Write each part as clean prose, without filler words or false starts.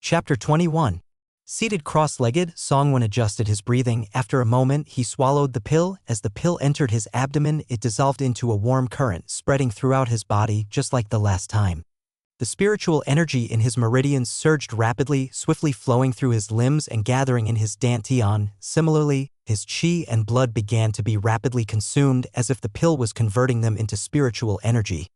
Chapter 21. Seated cross-legged, Songwon adjusted his breathing. After a moment, he swallowed the pill. As the pill entered his abdomen, it dissolved into a warm current, spreading throughout his body just like the last time. The spiritual energy in his meridians surged rapidly, swiftly flowing through his limbs and gathering in his dantian. Similarly, his qi and blood began to be rapidly consumed, as if the pill was converting them into spiritual energy.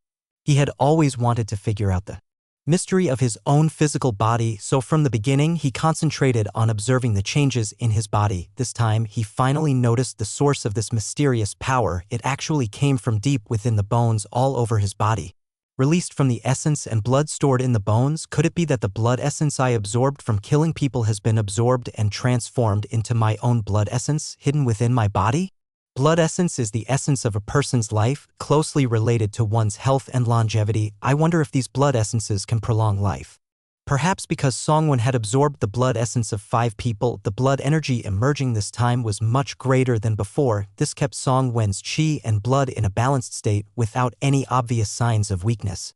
He had always wanted to figure out the mystery of his own physical body, so from the beginning he concentrated on observing the changes in his body. This time, he finally noticed the source of this mysterious power. It actually came from deep within the bones all over his body. Released from the essence and blood stored in the bones, could it be that the blood essence I absorbed from killing people has been absorbed and transformed into my own blood essence, hidden within my body? Blood essence is the essence of a person's life, closely related to one's health and longevity. I wonder if these blood essences can prolong life. Perhaps because Songwon had absorbed the blood essence of 5 people, the blood energy emerging this time was much greater than before. This kept Songwon's qi and blood in a balanced state without any obvious signs of weakness.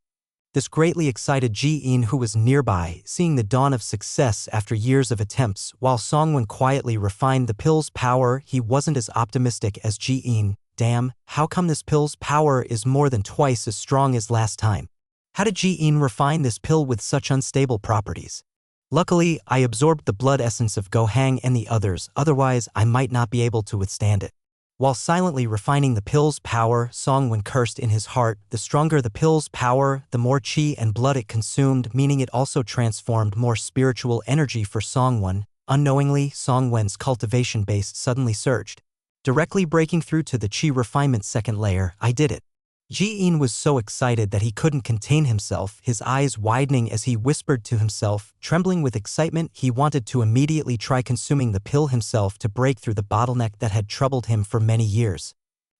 This greatly excited Ji-in, who was nearby, seeing the dawn of success after years of attempts. While Songwon quietly refined the pill's power, he wasn't as optimistic as Ji-in. Damn, how come this pill's power is more than twice as strong as last time? How did Ji-in refine this pill with such unstable properties? Luckily, I absorbed the blood essence of Go-hang and the others, otherwise I might not be able to withstand it. While silently refining the pill's power, Songwon cursed in his heart. The stronger the pill's power, the more qi and blood it consumed, meaning it also transformed more spiritual energy for Songwon. Unknowingly, Songwon's cultivation base suddenly surged, directly breaking through to the qi refinement's second layer. I did it. Ji-in was so excited that he couldn't contain himself, his eyes widening as he whispered to himself. Trembling with excitement, he wanted to immediately try consuming the pill himself to break through the bottleneck that had troubled him for many years.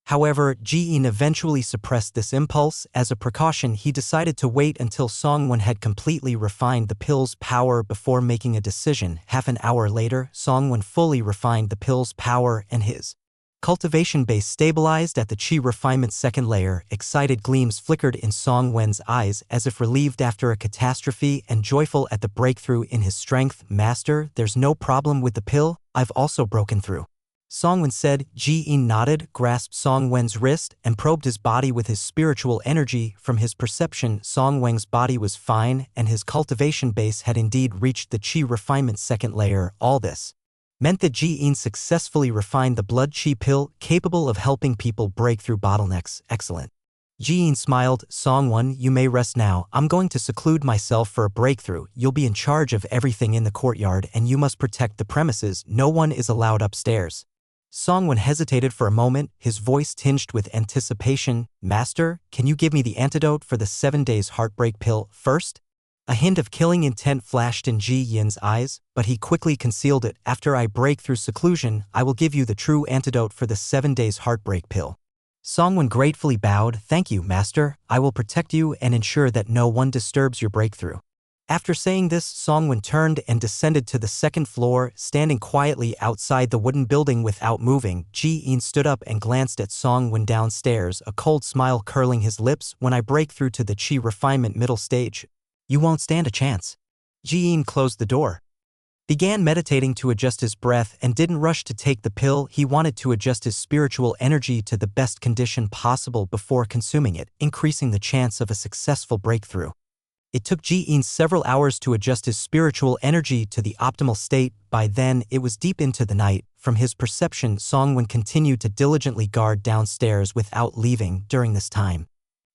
However, Ji-in eventually suppressed this impulse. As a precaution, he decided to wait until Songwon had completely refined the pill's power before making a decision. Half an hour later, Songwon fully refined the pill's power and his cultivation base stabilized at the qi refinement's second layer. Excited gleams flickered in Songwon's eyes as if relieved after a catastrophe and joyful at the breakthrough in his strength. Master, there's no problem with the pill, I've also broken through, Songwon said. Ji-in nodded, grasped Songwon's wrist, and probed his body with his spiritual energy. From his perception, Songwon's body was fine, and his cultivation base had indeed reached the qi refinement's second layer. All this meant that Ji-in successfully refined the blood qi pill, capable of helping people break through bottlenecks. Excellent. Ji-in smiled. Songwon, you may rest now. I'm going to seclude myself for a breakthrough. You'll be in charge of everything in the courtyard, and you must protect the premises. No one is allowed upstairs. Songwon hesitated for a moment, his voice tinged with anticipation. Master, can you give me the antidote for the 7 days heartbreak pill first? A hint of killing intent flashed in Ji-in's eyes, but he quickly concealed it. After I break through seclusion, I will give you the true antidote for the 7 days heartbreak pill. Songwon gratefully bowed. Thank you, Master. I will protect you and ensure that no one disturbs your breakthrough. After saying this, Songwon turned and descended to the second floor, standing quietly outside the wooden building without moving. Ji-in stood up and glanced at Songwon downstairs, a cold smile curling his lips. When I break through to the qi refinement middle stage, you won't stand a chance. Ji-in closed the door, began meditating to adjust his breath, and didn't rush to take the pill. He wanted to adjust his spiritual energy to the best condition possible before consuming it, increasing the chance of a successful breakthrough. It took Ji-in several hours to adjust his spiritual energy to the optimal state. By then, it was deep into the night. From his perception, Songwon continued to diligently guard downstairs without leaving. During this time,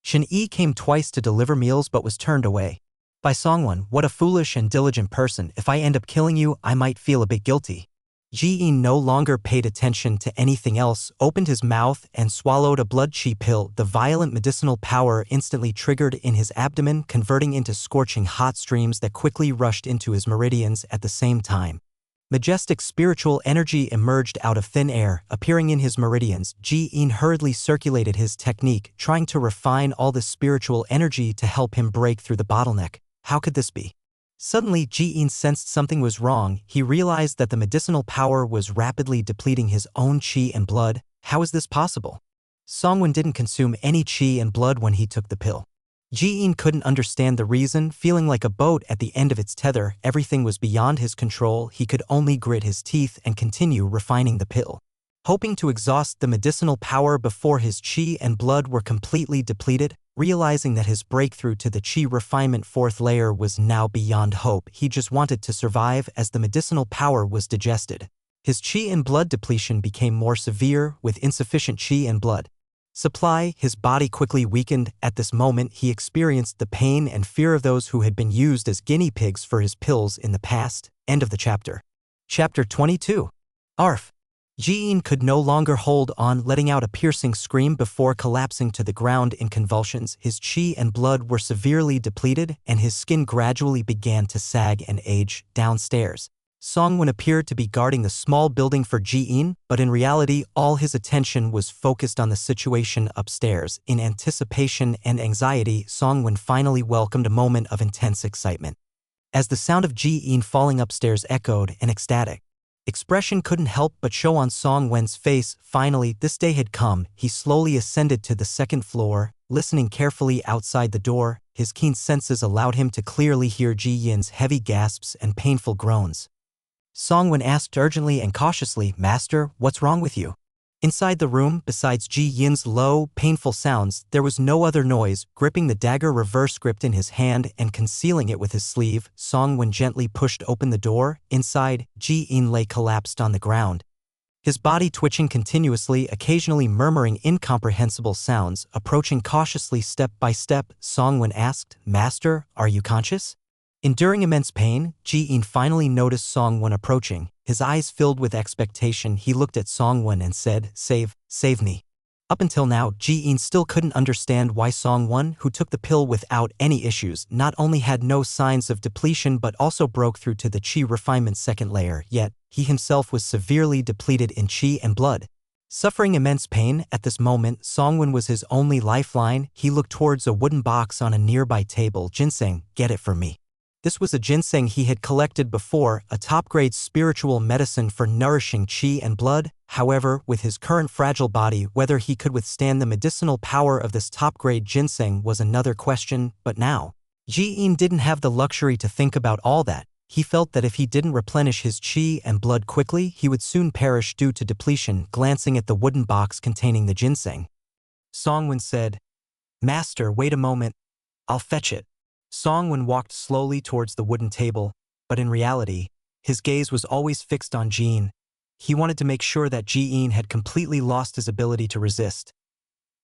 Shin-yi came twice to deliver meals but was turned away by Songwon. What a foolish and diligent person. If I end up killing you, I might feel a bit guilty. Ji-in no longer paid attention to anything else, opened his mouth and swallowed a blood qi pill. The violent medicinal power instantly triggered in his abdomen, converting into scorching hot streams that quickly rushed into his meridians at the same time. Majestic spiritual energy emerged out of thin air, appearing in his meridians. Ji-in hurriedly circulated his technique, trying to refine all the spiritual energy to help him break through the bottleneck. How could this be? Suddenly, Ji-in sensed something was wrong. He realized that the medicinal power was rapidly depleting his own qi and blood. How is this possible? Songwon didn't consume any qi and blood when he took the pill. Ji-in couldn't understand the reason, feeling like a boat at the end of its tether. Everything was beyond his control. He could only grit his teeth and continue refining the pill, hoping to exhaust the medicinal power before his chi and blood were completely depleted. Realizing that his breakthrough to the chi refinement fourth layer was now beyond hope, he just wanted to survive as the medicinal power was digested. His chi and blood depletion became more severe. With insufficient chi and blood supply, his body quickly weakened. At this moment, he experienced the pain and fear of those who had been used as guinea pigs for his pills in the past. End of the chapter. Chapter 22. Arf. Ji-in could no longer hold on, letting out a piercing scream before collapsing to the ground in convulsions. His chi and blood were severely depleted, and his skin gradually began to sag and age. Downstairs, Song-won appeared to be guarding the small building for Ji-in, but in reality, all his attention was focused on the situation upstairs. In anticipation and anxiety, Song-won finally welcomed a moment of intense excitement. As the sound of Ji-in falling upstairs echoed, an ecstatic expression couldn't help but show on Song-won's face. Finally, this day had come. He slowly ascended to the second floor, listening carefully outside the door. His keen senses allowed him to clearly hear Ji-in's heavy gasps and painful groans. Song-won asked urgently and cautiously, "Master, what's wrong with you?" Inside the room, besides Ji-in's low, painful sounds, there was no other noise. Gripping the dagger reverse gripped in his hand and concealing it with his sleeve, Song-won gently pushed open the door. Inside, Ji-in lay collapsed on the ground, his body twitching continuously, occasionally murmuring incomprehensible sounds. Approaching cautiously step by step, Song-won asked, "Master, are you conscious?" Enduring immense pain, Ji-in finally noticed Song-won approaching. His eyes filled with expectation, he looked at Song-won and said, Save me." Up until now, Ji-in still couldn't understand why Song-won, who took the pill without any issues, not only had no signs of depletion but also broke through to the chi refinement second layer, yet he himself was severely depleted in chi and blood. Suffering immense pain, at this moment, Song-won was his only lifeline. He looked towards a wooden box on a nearby table. "Ginseng, get it for me." This was a ginseng he had collected before, a top-grade spiritual medicine for nourishing chi and blood. However, with his current fragile body, whether he could withstand the medicinal power of this top-grade ginseng was another question. But now, Ji-in didn't have the luxury to think about all that. He felt that if he didn't replenish his chi and blood quickly, he would soon perish due to depletion. Glancing at the wooden box containing the ginseng, Song-won said, "Master, wait a moment. I'll fetch it." Song-won walked slowly towards the wooden table, but in reality, his gaze was always fixed on Ji-in. He wanted to make sure that Ji-in had completely lost his ability to resist.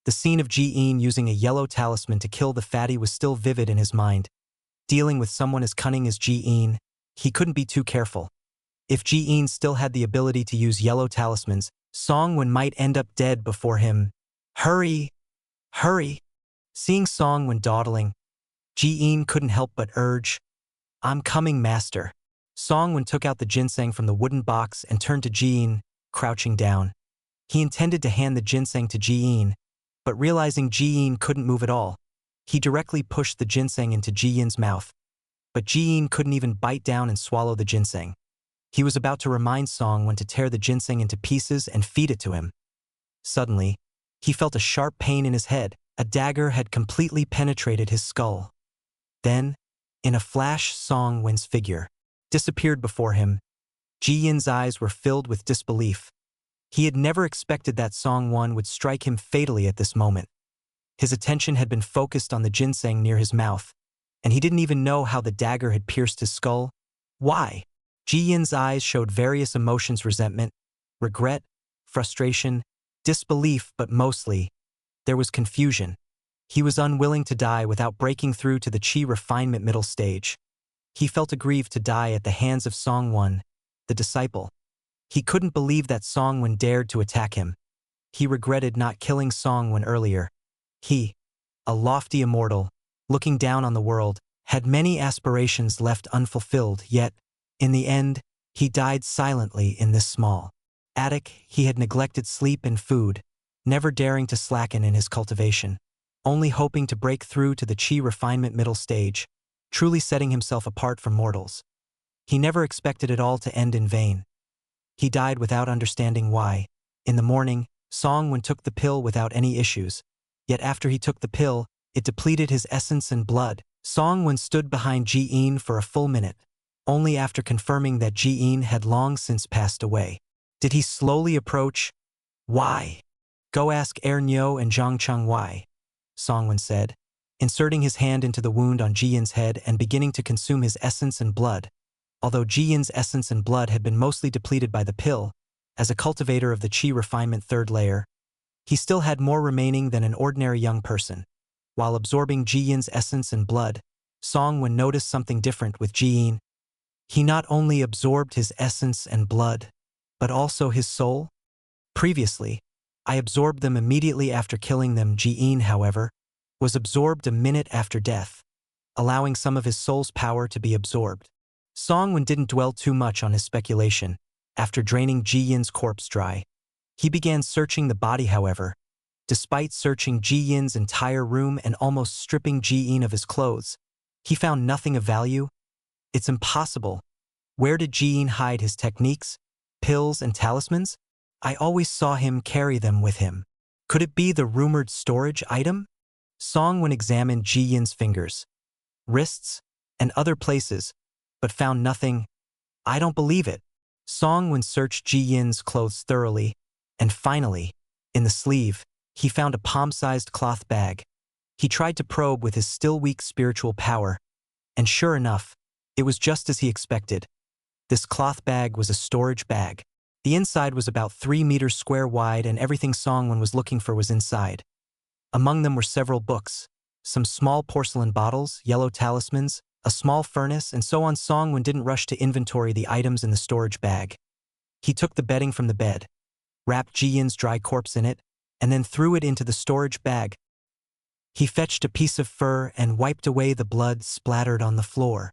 The scene of Ji-in using a yellow talisman to kill the fatty was still vivid in his mind. Dealing with someone as cunning as Ji-in, he couldn't be too careful. If Ji-in still had the ability to use yellow talismans, Song-won might end up dead before him. "Hurry! Hurry!" Seeing Song-won dawdling, Ji-in couldn't help but urge, "I'm coming, master." Song-won took out the ginseng from the wooden box and turned to Ji-in, crouching down. He intended to hand the ginseng to Ji-in, but realizing Ji-in couldn't move at all, he directly pushed the ginseng into Ji-in's mouth. But Ji-in couldn't even bite down and swallow the ginseng. He was about to remind Song-won to tear the ginseng into pieces and feed it to him. Suddenly, he felt a sharp pain in his head. A dagger had completely penetrated his skull. Then, in a flash, Song-won's figure disappeared before him. Ji-in's eyes were filled with disbelief. He had never expected that Song-won would strike him fatally at this moment. His attention had been focused on the ginseng near his mouth, and he didn't even know how the dagger had pierced his skull. Why? Ji-in's eyes showed various emotions: resentment, regret, frustration, disbelief, but mostly, there was confusion. He was unwilling to die without breaking through to the chi refinement middle stage. He felt aggrieved to die at the hands of Song-won, the disciple. He couldn't believe that Song-won dared to attack him. He regretted not killing Song-won earlier. He, a lofty immortal, looking down on the world, had many aspirations left unfulfilled, yet, in the end, he died silently in this small attic. He had neglected sleep and food, never daring to slacken in his cultivation, only hoping to break through to the chi refinement middle stage, truly setting himself apart from mortals. He never expected it all to end in vain. He died without understanding why. In the morning, Song-won took the pill without any issues. Yet after he took the pill, It depleted his essence and blood. Song-won stood behind Ji-in for a full minute, only after confirming that Ji-in had long since passed away. Did he slowly approach? Why? Go ask Nyo and Zhang Cheng why, Song-won said, inserting his hand into the wound on Ji-in's head and beginning to consume his essence and blood. Although Ji-in's essence and blood had been mostly depleted by the pill, as a cultivator of the Qi refinement third layer, he still had more remaining than an ordinary young person. While absorbing Ji-in's essence and blood, Song-won noticed something different with Ji-in. He not only absorbed his essence and blood, but also his soul. Previously, I absorbed them immediately after killing them. Ji-in, however, was absorbed a minute after death, allowing some of his soul's power to be absorbed. Song-won didn't dwell too much on his speculation. After draining Ji-in's corpse dry, he began searching the body. However, despite searching Ji-in's entire room and almost stripping Ji-in of his clothes, he found nothing of value. It's impossible. Where did Ji-in hide his techniques, pills, and talismans? I always saw him carry them with him. Could it be the rumored storage item? Song-won examined Ji-in's fingers, wrists, and other places, but found nothing. I don't believe it. Song-won searched Ji-in's clothes thoroughly, and finally, in the sleeve, he found a palm-sized cloth bag. He tried to probe with his still weak spiritual power, and sure enough, it was just as he expected. This cloth bag was a storage bag. The inside was about 3 meters square wide, and everything Song-won was looking for was inside. Among them were several books, some small porcelain bottles, yellow talismans, a small furnace, and so on. Song-won didn't rush to inventory the items in the storage bag. He took the bedding from the bed, wrapped Ji-in's dry corpse in it, and then threw it into the storage bag. He fetched a piece of fur and wiped away the blood splattered on the floor.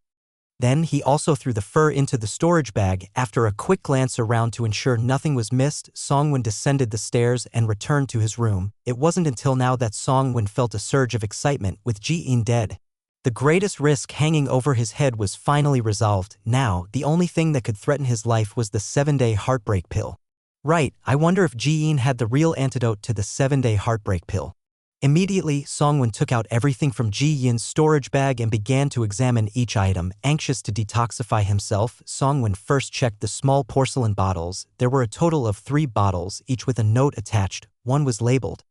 Then he also threw the fur into the storage bag. After a quick glance around to ensure nothing was missed, Song-won descended the stairs and returned to his room. It wasn't until now that Song-won felt a surge of excitement with Ji-in dead. The greatest risk hanging over his head was finally resolved. Now, the only thing that could threaten his life was the 7-day heartbreak pill. Right, I wonder if Ji-in had the real antidote to the 7-day heartbreak pill. Immediately, Song-won took out everything from Ji-in's storage bag and began to examine each item. Anxious to detoxify himself, Song-won first checked the small porcelain bottles. There were a total of 3 bottles, each with a note attached. One was labeled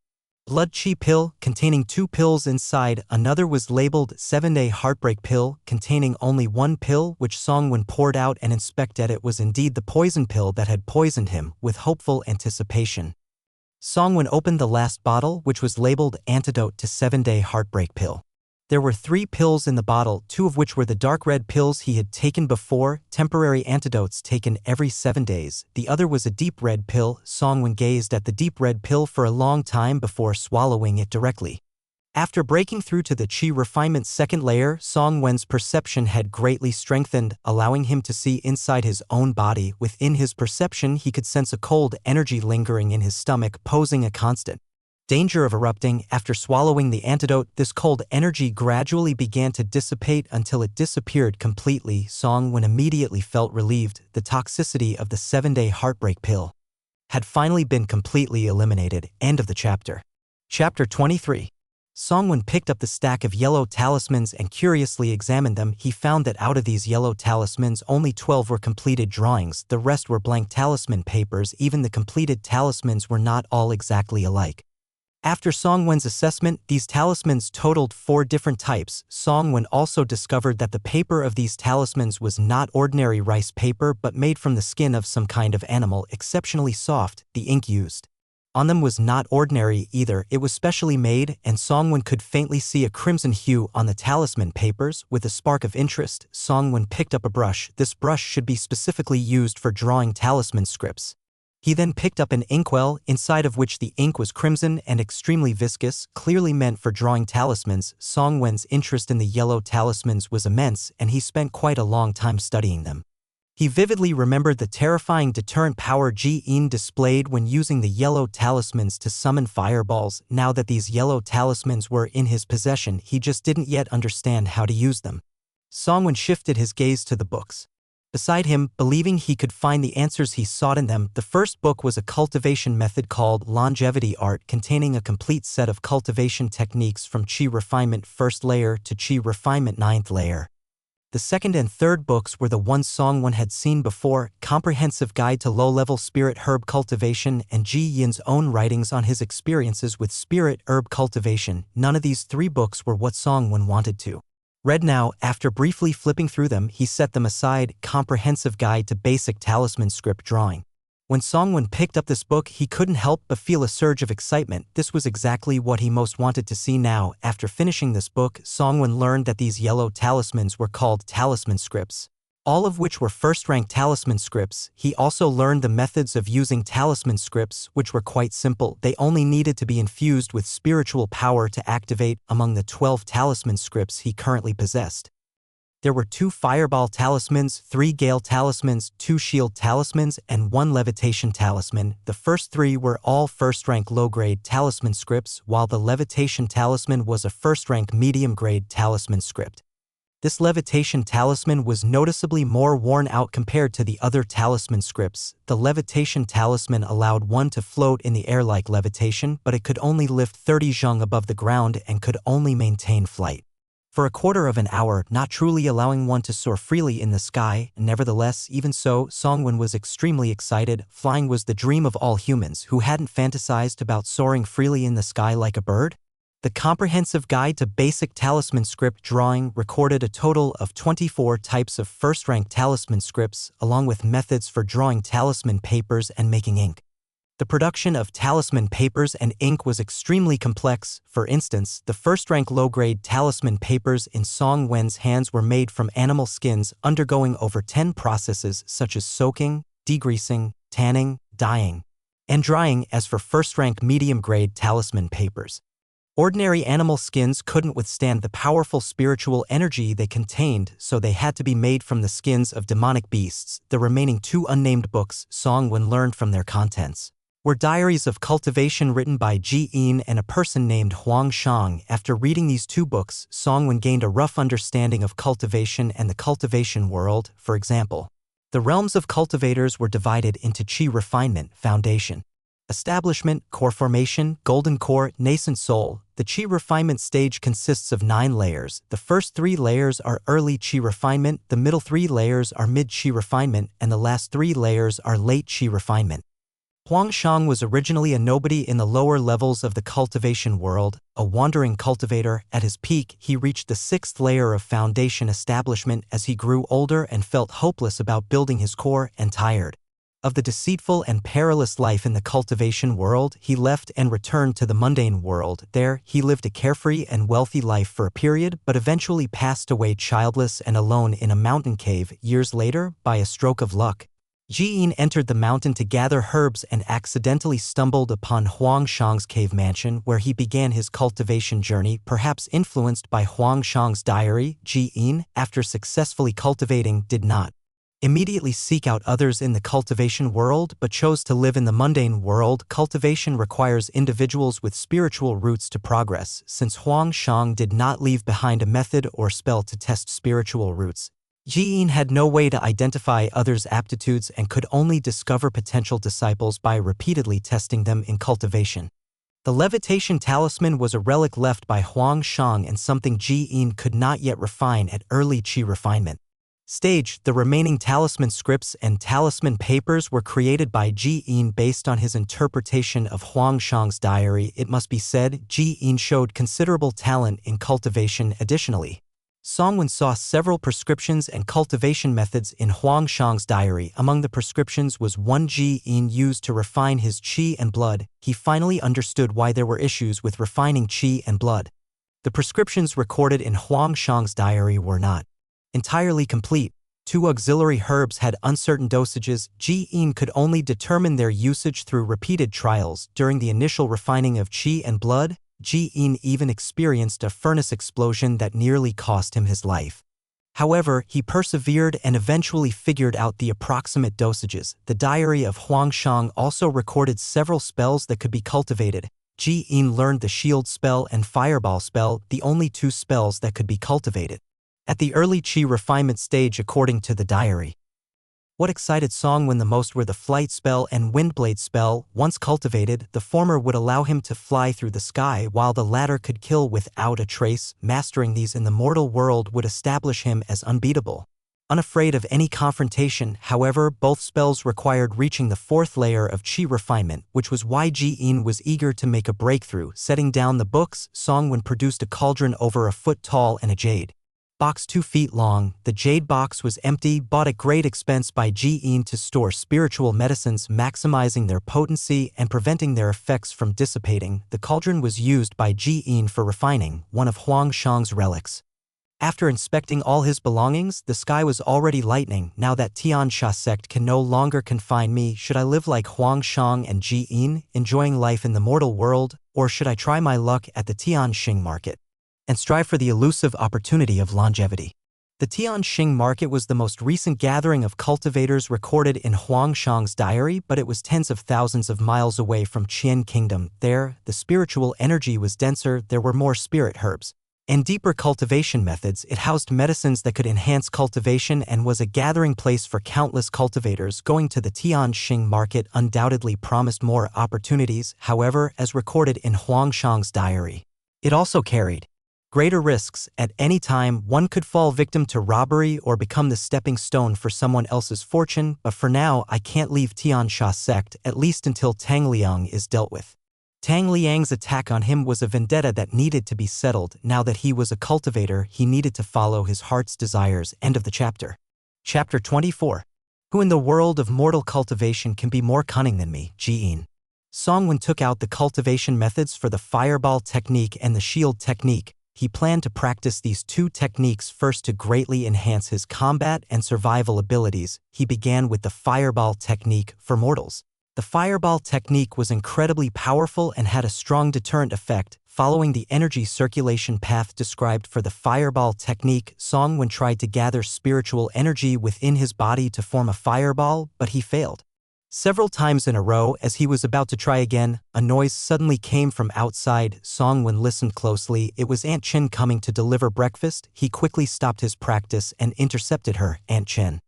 Blood Qi Pill, containing 2 pills inside. Another was labeled 7-Day Heartbreak Pill, containing only 1 pill, which Song-won poured out and inspected. It was indeed the poison pill that had poisoned him. With hopeful anticipation, Song-won opened the last bottle, which was labeled Antidote to 7-Day Heartbreak Pill. There were 3 pills in the bottle, 2 of which were the dark red pills he had taken before, temporary antidotes taken every 7 days. The other was a deep red pill. Song-won gazed at the deep red pill for a long time before swallowing it directly. After breaking through to the Qi refinement second layer, Song-won's perception had greatly strengthened, allowing him to see inside his own body. Within his perception, he could sense a cold energy lingering in his stomach, posing a constant danger of erupting. After swallowing the antidote, this cold energy gradually began to dissipate until it disappeared completely. Song-won immediately felt relieved. The toxicity of the 7-day heartbreak pill had finally been completely eliminated. End of the chapter. Chapter 23. Song-won picked up the stack of yellow talismans and curiously examined them. He found that out of these yellow talismans, only 12 were completed drawings. The rest were blank talisman papers. Even the completed talismans were not all exactly alike. After Song-won's assessment, these talismans totaled 4 different types. Song-won also discovered that the paper of these talismans was not ordinary rice paper but made from the skin of some kind of animal, exceptionally soft. The ink used on them was not ordinary either. It was specially made, and Song-won could faintly see a crimson hue on the talisman papers. With a spark of interest, Song-won picked up a brush. This brush should be specifically used for drawing talisman scripts. He then picked up an inkwell, inside of which the ink was crimson and extremely viscous, clearly meant for drawing talismans. Song-won's interest in the yellow talismans was immense, and he spent quite a long time studying them. He vividly remembered the terrifying deterrent power Ji-in displayed when using the yellow talismans to summon fireballs. Now that these yellow talismans were in his possession, he just didn't yet understand how to use them. Song-won shifted his gaze to the books. Beside him, believing he could find the answers he sought in them, the first book was a cultivation method called Longevity Art, containing a complete set of cultivation techniques from Chi Refinement 1st layer to Chi Refinement 9th layer. The second and third books were the ones Songwon had seen before, Comprehensive Guide to Low-Level Spirit Herb Cultivation and Ji Yin's own writings on his experiences with spirit herb cultivation. None of these three books were what Songwon wanted to read now. After briefly flipping through them, he set them aside. Comprehensive Guide to Basic Talisman Script Drawing. When Songwon picked up this book, he couldn't help but feel a surge of excitement. This was exactly what he most wanted to see now. After finishing this book, Songwon learned that these yellow talismans were called talisman scripts, all of which were first-rank talisman scripts. He also learned the methods of using talisman scripts, which were quite simple. They only needed to be infused with spiritual power to activate. Among the 12 talisman scripts he currently possessed, there were 2 Fireball talismans, 3 Gale talismans, 2 Shield talismans, and 1 Levitation talisman. The first 3 were all first-rank low-grade talisman scripts, while the Levitation talisman was a first-rank medium-grade talisman script. This Levitation talisman was noticeably more worn out compared to the other talisman scripts. The Levitation talisman allowed one to float in the air like levitation, but it could only lift 30 zheng above the ground and could only maintain flight for a quarter of an hour, not truly allowing one to soar freely in the sky. Nevertheless, even so, Songwon was extremely excited. Flying was the dream of all humans. Who hadn't fantasized about soaring freely in the sky like a bird? The Comprehensive Guide to Basic Talisman Script Drawing recorded a total of 24 types of first-rank talisman scripts, along with methods for drawing talisman papers and making ink. The production of talisman papers and ink was extremely complex. For instance, the first-rank low-grade talisman papers in Songwon's hands were made from animal skins, undergoing over 10 processes such as soaking, degreasing, tanning, dyeing, and drying. As for first-rank medium-grade talisman papers, ordinary animal skins couldn't withstand the powerful spiritual energy they contained, so they had to be made from the skins of demonic beasts. The remaining 2 unnamed books Songwon learned from their contents were diaries of cultivation written by Ji Yin and a person named Huang Shang. After reading these 2 books, Songwon gained a rough understanding of cultivation and the cultivation world. For example, the realms of cultivators were divided into Chi Refinement, Foundation, Establishment, Core Formation, Golden Core, Nascent Soul. The Chi Refinement stage consists of 9 layers. The first 3 layers are early Chi Refinement, the middle 3 layers are mid Chi Refinement, and the last 3 layers are late Chi Refinement. Huang Shang was originally a nobody in the lower levels of the cultivation world, a wandering cultivator. At his peak, he reached the 6th layer of Foundation Establishment as he grew older and felt hopeless about building his core and tired of the deceitful and perilous life in the cultivation world. He left and returned to the mundane world. There, he lived a carefree and wealthy life for a period, but eventually passed away childless and alone in a mountain cave. Years later, by a stroke of luck, Ji Yin entered the mountain to gather herbs and accidentally stumbled upon Huang Shang's cave mansion, where he began his cultivation journey. Perhaps influenced by Huang Shang's diary, Ji Yin, after successfully cultivating, did not immediately seek out others in the cultivation world, but chose to live in the mundane world. Cultivation requires individuals with spiritual roots to progress. Since Huang Shang did not leave behind a method or spell to test spiritual roots, Ji Yin had no way to identify others' aptitudes and could only discover potential disciples by repeatedly testing them in cultivation. The Levitation talisman was a relic left by Huang Shang and something Ji Yin could not yet refine at early Chi Refinement stage. The remaining talisman scripts and talisman papers were created by Ji Yin based on his interpretation of Huang Shang's diary. It must be said, Ji Yin showed considerable talent in cultivation. Additionally, Songwon saw several prescriptions and cultivation methods in Huang Shang's diary. Among the prescriptions was one Ji Yin used to refine his qi and blood. He finally understood why there were issues with refining qi and blood. The prescriptions recorded in Huang Shang's diary were not entirely complete. 2 auxiliary herbs had uncertain dosages. Ji Yin could only determine their usage through repeated trials. During the initial refining of qi and blood, Ji Yin even experienced a furnace explosion that nearly cost him his life. However, he persevered and eventually figured out the approximate dosages. The diary of Huang Shang also recorded several spells that could be cultivated. Ji Yin learned the Shield spell and Fireball spell, the only 2 spells that could be cultivated at the early Qi refinement stage according to the diary. What excited Songwon the most were the flight spell and windblade spell. Once cultivated, the former would allow him to fly through the sky while the latter could kill without a trace. Mastering these in the mortal world would establish him as unbeatable. Unafraid of any confrontation, however, both spells required reaching the fourth layer of chi refinement, which was why Ji-in was eager to make a breakthrough. Setting down the books, Songwon produced a cauldron over a foot tall and a jade box 2 feet long. The jade box was empty, bought at great expense by Ji-in to store spiritual medicines, maximizing their potency and preventing their effects from dissipating. The cauldron was used by Ji-in for refining one of Huang Shang's relics. After inspecting all his belongings, the sky was already lightening. Now that Tian Sha sect can no longer confine me, should I live like Huang Shang and Ji-in, enjoying life in the mortal world, or should I try my luck at the Tianxing market and strive for the elusive opportunity of longevity? The Tianxing market was the most recent gathering of cultivators recorded in Huang Shang's diary, but it was tens of thousands of miles away from Qian Kingdom. There, the spiritual energy was denser, there were more spirit herbs and deeper cultivation methods. It housed medicines that could enhance cultivation and was a gathering place for countless cultivators. Going to the Tianxing market undoubtedly promised more opportunities. However, as recorded in Huang Shang's diary, it also carried greater risks. At any time, one could fall victim to robbery or become the stepping stone for someone else's fortune, but for now I can't leave Tiansha sect, at least until Tang Liang is dealt with. Tang Liang's attack on him was a vendetta that needed to be settled. Now that he was a cultivator, he needed to follow his heart's desires. End of the chapter. Chapter 24. Who in the world of mortal cultivation can be more cunning than me? Ji-in. Songwon took out the cultivation methods for the fireball technique and the shield technique. He planned to practice these two techniques first to greatly enhance his combat and survival abilities. He began with the fireball technique for mortals. The fireball technique was incredibly powerful and had a strong deterrent effect. Following the energy circulation path described for the fireball technique, Songwon tried to gather spiritual energy within his body to form a fireball, but he failed several times in a row. As he was about to try again, a noise suddenly came from outside. Songwon listened closely. It was Aunt Chen coming to deliver breakfast. He quickly stopped his practice and intercepted her. Aunt Chen.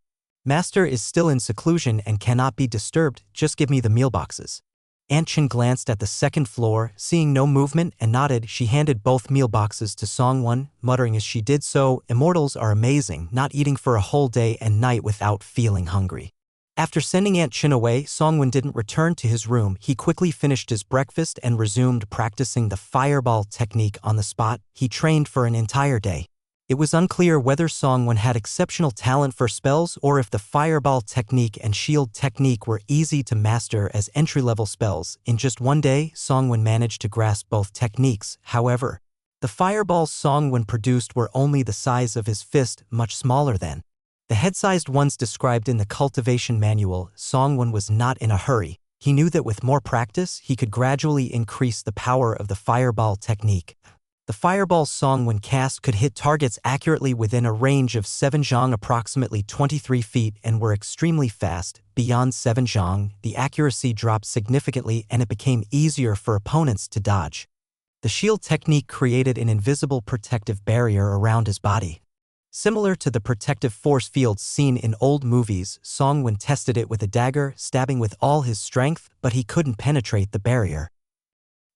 Master is still in seclusion and cannot be disturbed. Just give me the meal boxes. Aunt Chen glanced at the second floor, seeing no movement, and nodded. She handed both meal boxes to Songwon, muttering as she did so, "Immortals are amazing, not eating for a whole day and night without feeling hungry." After sending Aunt Chen away, Songwon didn't return to his room. He quickly finished his breakfast and resumed practicing the fireball technique on the spot. He trained for an entire day. It was unclear whether Songwon had exceptional talent for spells or if the fireball technique and shield technique were easy to master as entry-level spells. In just one day, Songwon managed to grasp both techniques. However, the fireballs Songwon produced were only the size of his fist, much smaller than the head-sized ones described in the cultivation manual. Songwon was not in a hurry. He knew that with more practice, he could gradually increase the power of the fireball technique. The fireball Songwon cast could hit targets accurately within a range of 7 zhang, approximately 23 feet, and were extremely fast. Beyond 7 zhang, the accuracy dropped significantly and it became easier for opponents to dodge. The shield technique created an invisible protective barrier around his body. Similar to the protective force fields seen in old movies, Songwon tested it with a dagger, stabbing with all his strength, but he couldn't penetrate the barrier.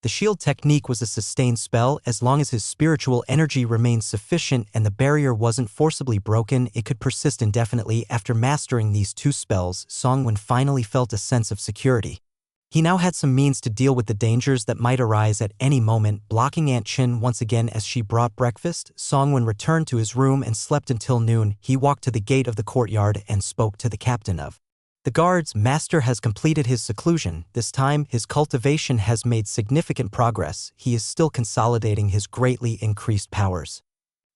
The shield technique was a sustained spell. As long as his spiritual energy remained sufficient and the barrier wasn't forcibly broken, it could persist indefinitely. After mastering these two spells, Songwon finally felt a sense of security. He now had some means to deal with the dangers that might arise at any moment. Blocking Aunt Chen once again as she brought breakfast, Songwon returned to his room and slept until noon. He walked to the gate of the courtyard and spoke to the captain of the guards. Master has completed his seclusion. This time, his cultivation has made significant progress. He is still consolidating his greatly increased powers.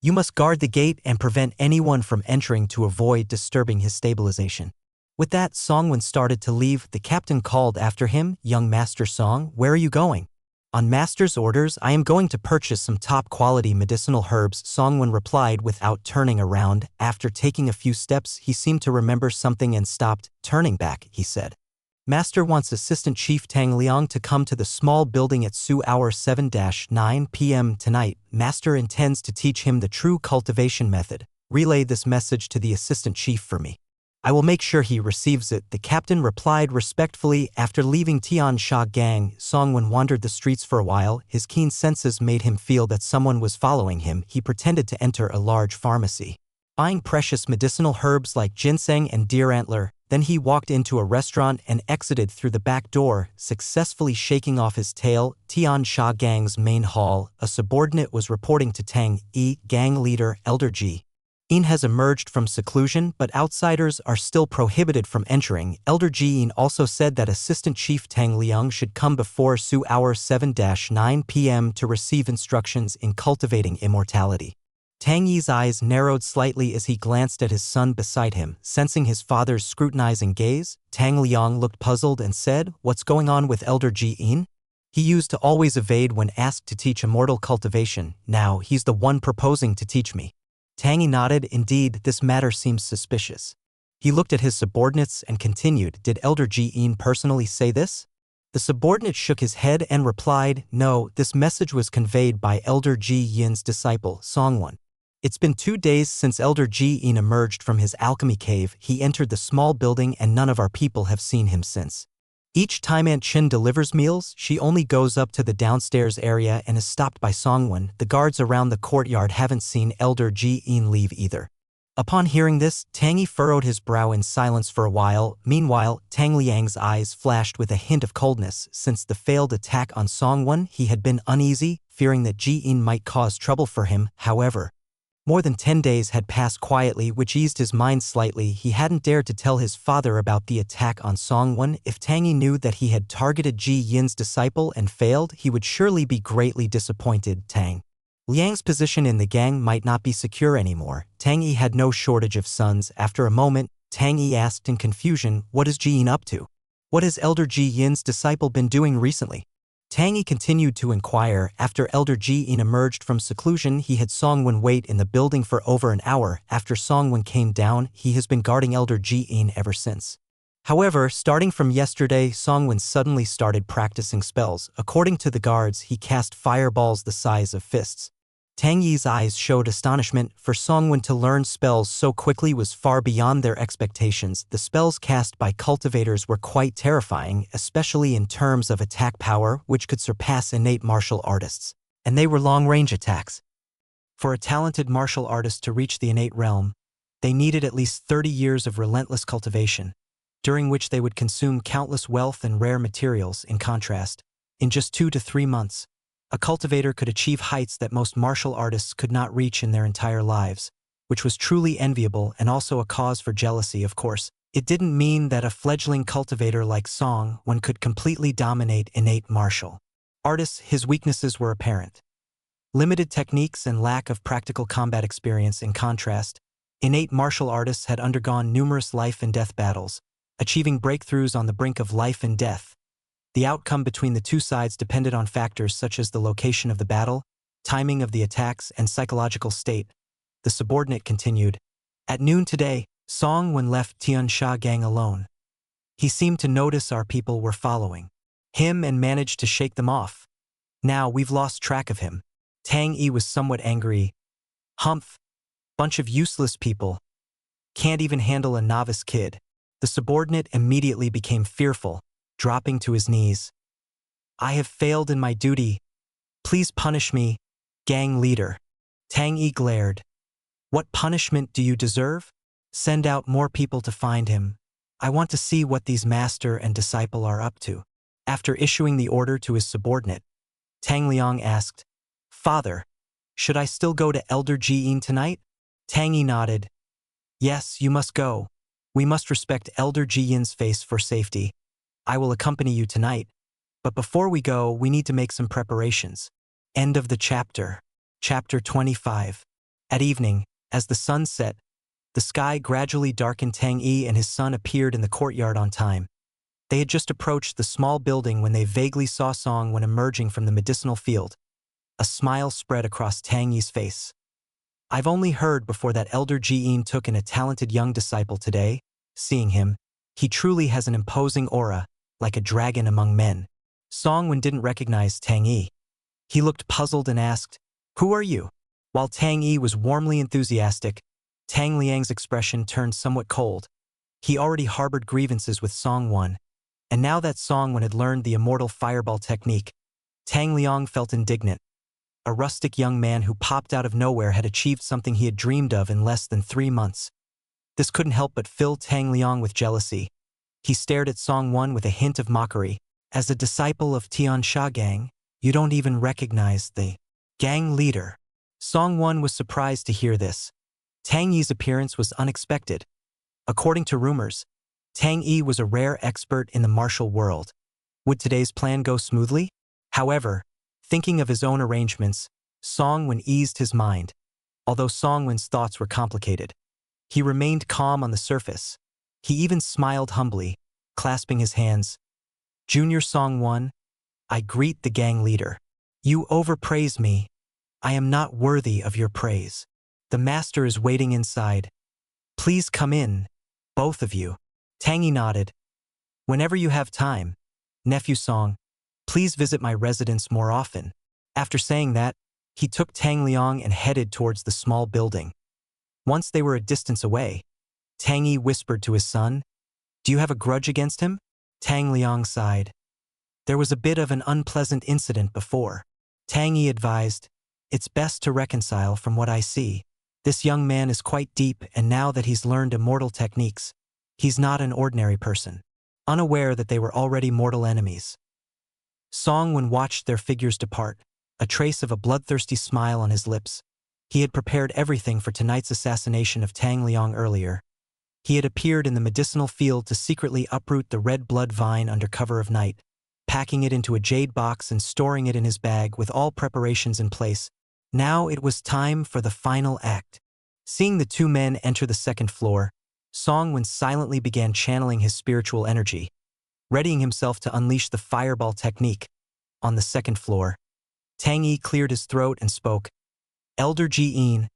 You must guard the gate and prevent anyone from entering to avoid disturbing his stabilization. With that, Songwon started to leave. The captain called after him, "Young Master Song, where are you going?" "On Master's orders, I am going to purchase some top-quality medicinal herbs," Songwon replied without turning around. After taking a few steps, he seemed to remember something and stopped. Turning back, he said, "Master wants Assistant Chief Tang Liang to come to the small building at Su hour 7-9 p.m. tonight. Master intends to teach him the true cultivation method. Relay this message to the Assistant Chief for me." I will make sure he receives it, the captain replied respectfully. After leaving Tian Sha Gang, Songwon wandered the streets for a while. His keen senses made him feel that someone was following him. He pretended to enter a large pharmacy, buying precious medicinal herbs like ginseng and deer antler. Then he walked into a restaurant and exited through the back door, successfully shaking off his tail. Tian Sha Gang's main hall, a subordinate was reporting to Tang Yi, gang leader Elder Ji. In has emerged from seclusion, but outsiders are still prohibited from entering. Elder Ji also said that Assistant Chief Tang Liang should come before Su hour 7-9 p.m. to receive instructions in cultivating immortality. Tang Yi's eyes narrowed slightly as he glanced at his son beside him. Sensing his father's scrutinizing gaze, Tang Liang looked puzzled and said, "What's going on with Elder Ji-in? He used to always evade when asked to teach immortal cultivation. Now he's the one proposing to teach me." Tang Yi nodded. Indeed, this matter seems suspicious. He looked at his subordinates and continued, "Did Elder Ji-in personally say this?" The subordinate shook his head and replied, "No, this message was conveyed by Elder Ji-yin's disciple, Songwon. It's been 2 days since Elder Ji-in emerged from his alchemy cave. He entered the small building and none of our people have seen him since. Each time Aunt Chin delivers meals, she only goes up to the downstairs area and is stopped by Songwon. The guards around the courtyard haven't seen Elder Ji-in leave either." Upon hearing this, Tang Yi furrowed his brow in silence for a while. Meanwhile, Tang Liang's eyes flashed with a hint of coldness. Since the failed attack on Songwon, he had been uneasy, fearing that Ji-in might cause trouble for him. However, more than 10 days had passed quietly, which eased his mind slightly. He hadn't dared to tell his father about the attack on Songwon. If Tang Yi knew that he had targeted Ji Yin's disciple and failed, he would surely be greatly disappointed. Tang Liang's position in the gang might not be secure anymore. Tang Yi had no shortage of sons. After a moment, Tang Yi asked in confusion, "What is Ji Yin up to? What has Elder Ji Yin's disciple been doing recently?" Tang Yi continued to inquire. After Elder Ji-in emerged from seclusion, he had Songwon wait in the building for over an hour. After Songwon came down, he has been guarding Elder Ji-in ever since. However, starting from yesterday, Songwon suddenly started practicing spells. According to the guards, he cast fireballs the size of fists. Tang Yi's eyes showed astonishment. For Songwon to learn spells so quickly was far beyond their expectations. The spells cast by cultivators were quite terrifying, especially in terms of attack power, which could surpass innate martial artists. And they were long-range attacks. For a talented martial artist to reach the innate realm, they needed at least 30 years of relentless cultivation, during which they would consume countless wealth and rare materials. In contrast, in just 2 to 3 months, a cultivator could achieve heights that most martial artists could not reach in their entire lives, which was truly enviable and also a cause for jealousy. Of course, it didn't mean that a fledgling cultivator like Songwon could completely dominate innate martial artists. His weaknesses were apparent: limited techniques and lack of practical combat experience. In contrast, innate martial artists had undergone numerous life and death battles, achieving breakthroughs on the brink of life and death. The outcome between the two sides depended on factors such as the location of the battle, timing of the attacks, and psychological state. The subordinate continued, "At noon today, Songwon left Tian Sha Gang alone. He seemed to notice our people were following him and managed to shake them off. Now we've lost track of him." Tang Yi was somewhat angry. "Humph! Bunch of useless people. Can't even handle a novice kid." The subordinate immediately became fearful, dropping to his knees. "I have failed in my duty. Please punish me, gang leader." Tang Yi glared. "What punishment do you deserve? Send out more people to find him. I want to see what these master and disciple are up to." After issuing the order to his subordinate, Tang Liang asked, "Father, should I still go to Elder Ji-in tonight?" Tang Yi nodded. "Yes, you must go. We must respect Elder Ji-in's face for safety. I will accompany you tonight, but before we go, we need to make some preparations." End of the chapter. Chapter 25. At evening, as the sun set, the sky gradually darkened. Tang Yi and his son appeared in the courtyard on time. They had just approached the small building when they vaguely saw Songwon emerging from the medicinal field. A smile spread across Tang Yi's face. "I've only heard before that Elder Ji-in took in a talented young disciple today. Seeing him, he truly has an imposing aura, like a dragon among men." Songwon didn't recognize Tang Yi. He looked puzzled and asked, "Who are you?" While Tang Yi was warmly enthusiastic, Tang Liang's expression turned somewhat cold. He already harbored grievances with Song-won, and now that Song-won had learned the immortal fireball technique, Tang Liang felt indignant. A rustic young man who popped out of nowhere had achieved something he had dreamed of in less than 3 months. This couldn't help but fill Tang Liang with jealousy. He stared at Song-won with a hint of mockery. As a disciple of Tiansha gang, you don't even recognize the gang leader. Song-won was surprised to hear this. Tang Yi's appearance was unexpected. According to rumors, Tang Yi was a rare expert in the martial world. Would today's plan go smoothly? However, thinking of his own arrangements, Song-won eased his mind. Although Song-won's thoughts were complicated, he remained calm on the surface. He even smiled humbly, clasping his hands. Junior Song-won, I greet the gang leader. You overpraise me. I am not worthy of your praise. The master is waiting inside. Please come in, both of you. Tang Yi nodded. Whenever you have time, nephew Song, please visit my residence more often. After saying that, he took Tang Liang and headed towards the small building. Once they were a distance away, Tang Yi whispered to his son, Do you have a grudge against him? Tang Liang sighed. There was a bit of an unpleasant incident before. Tang Yi advised, It's best to reconcile from what I see. This young man is quite deep, and now that he's learned immortal techniques, he's not an ordinary person. Unaware that they were already mortal enemies, Song-won watched their figures depart, a trace of a bloodthirsty smile on his lips. He had prepared everything for tonight's assassination of Tang Liang earlier. He had appeared in the medicinal field to secretly uproot the red blood vine under cover of night, packing it into a jade box and storing it in his bag with all preparations in place. Now it was time for the final act. Seeing the two men enter the second floor, Song-won silently began channeling his spiritual energy, readying himself to unleash the fireball technique. On the second floor, Tang Yi cleared his throat and spoke, Elder Ji-in,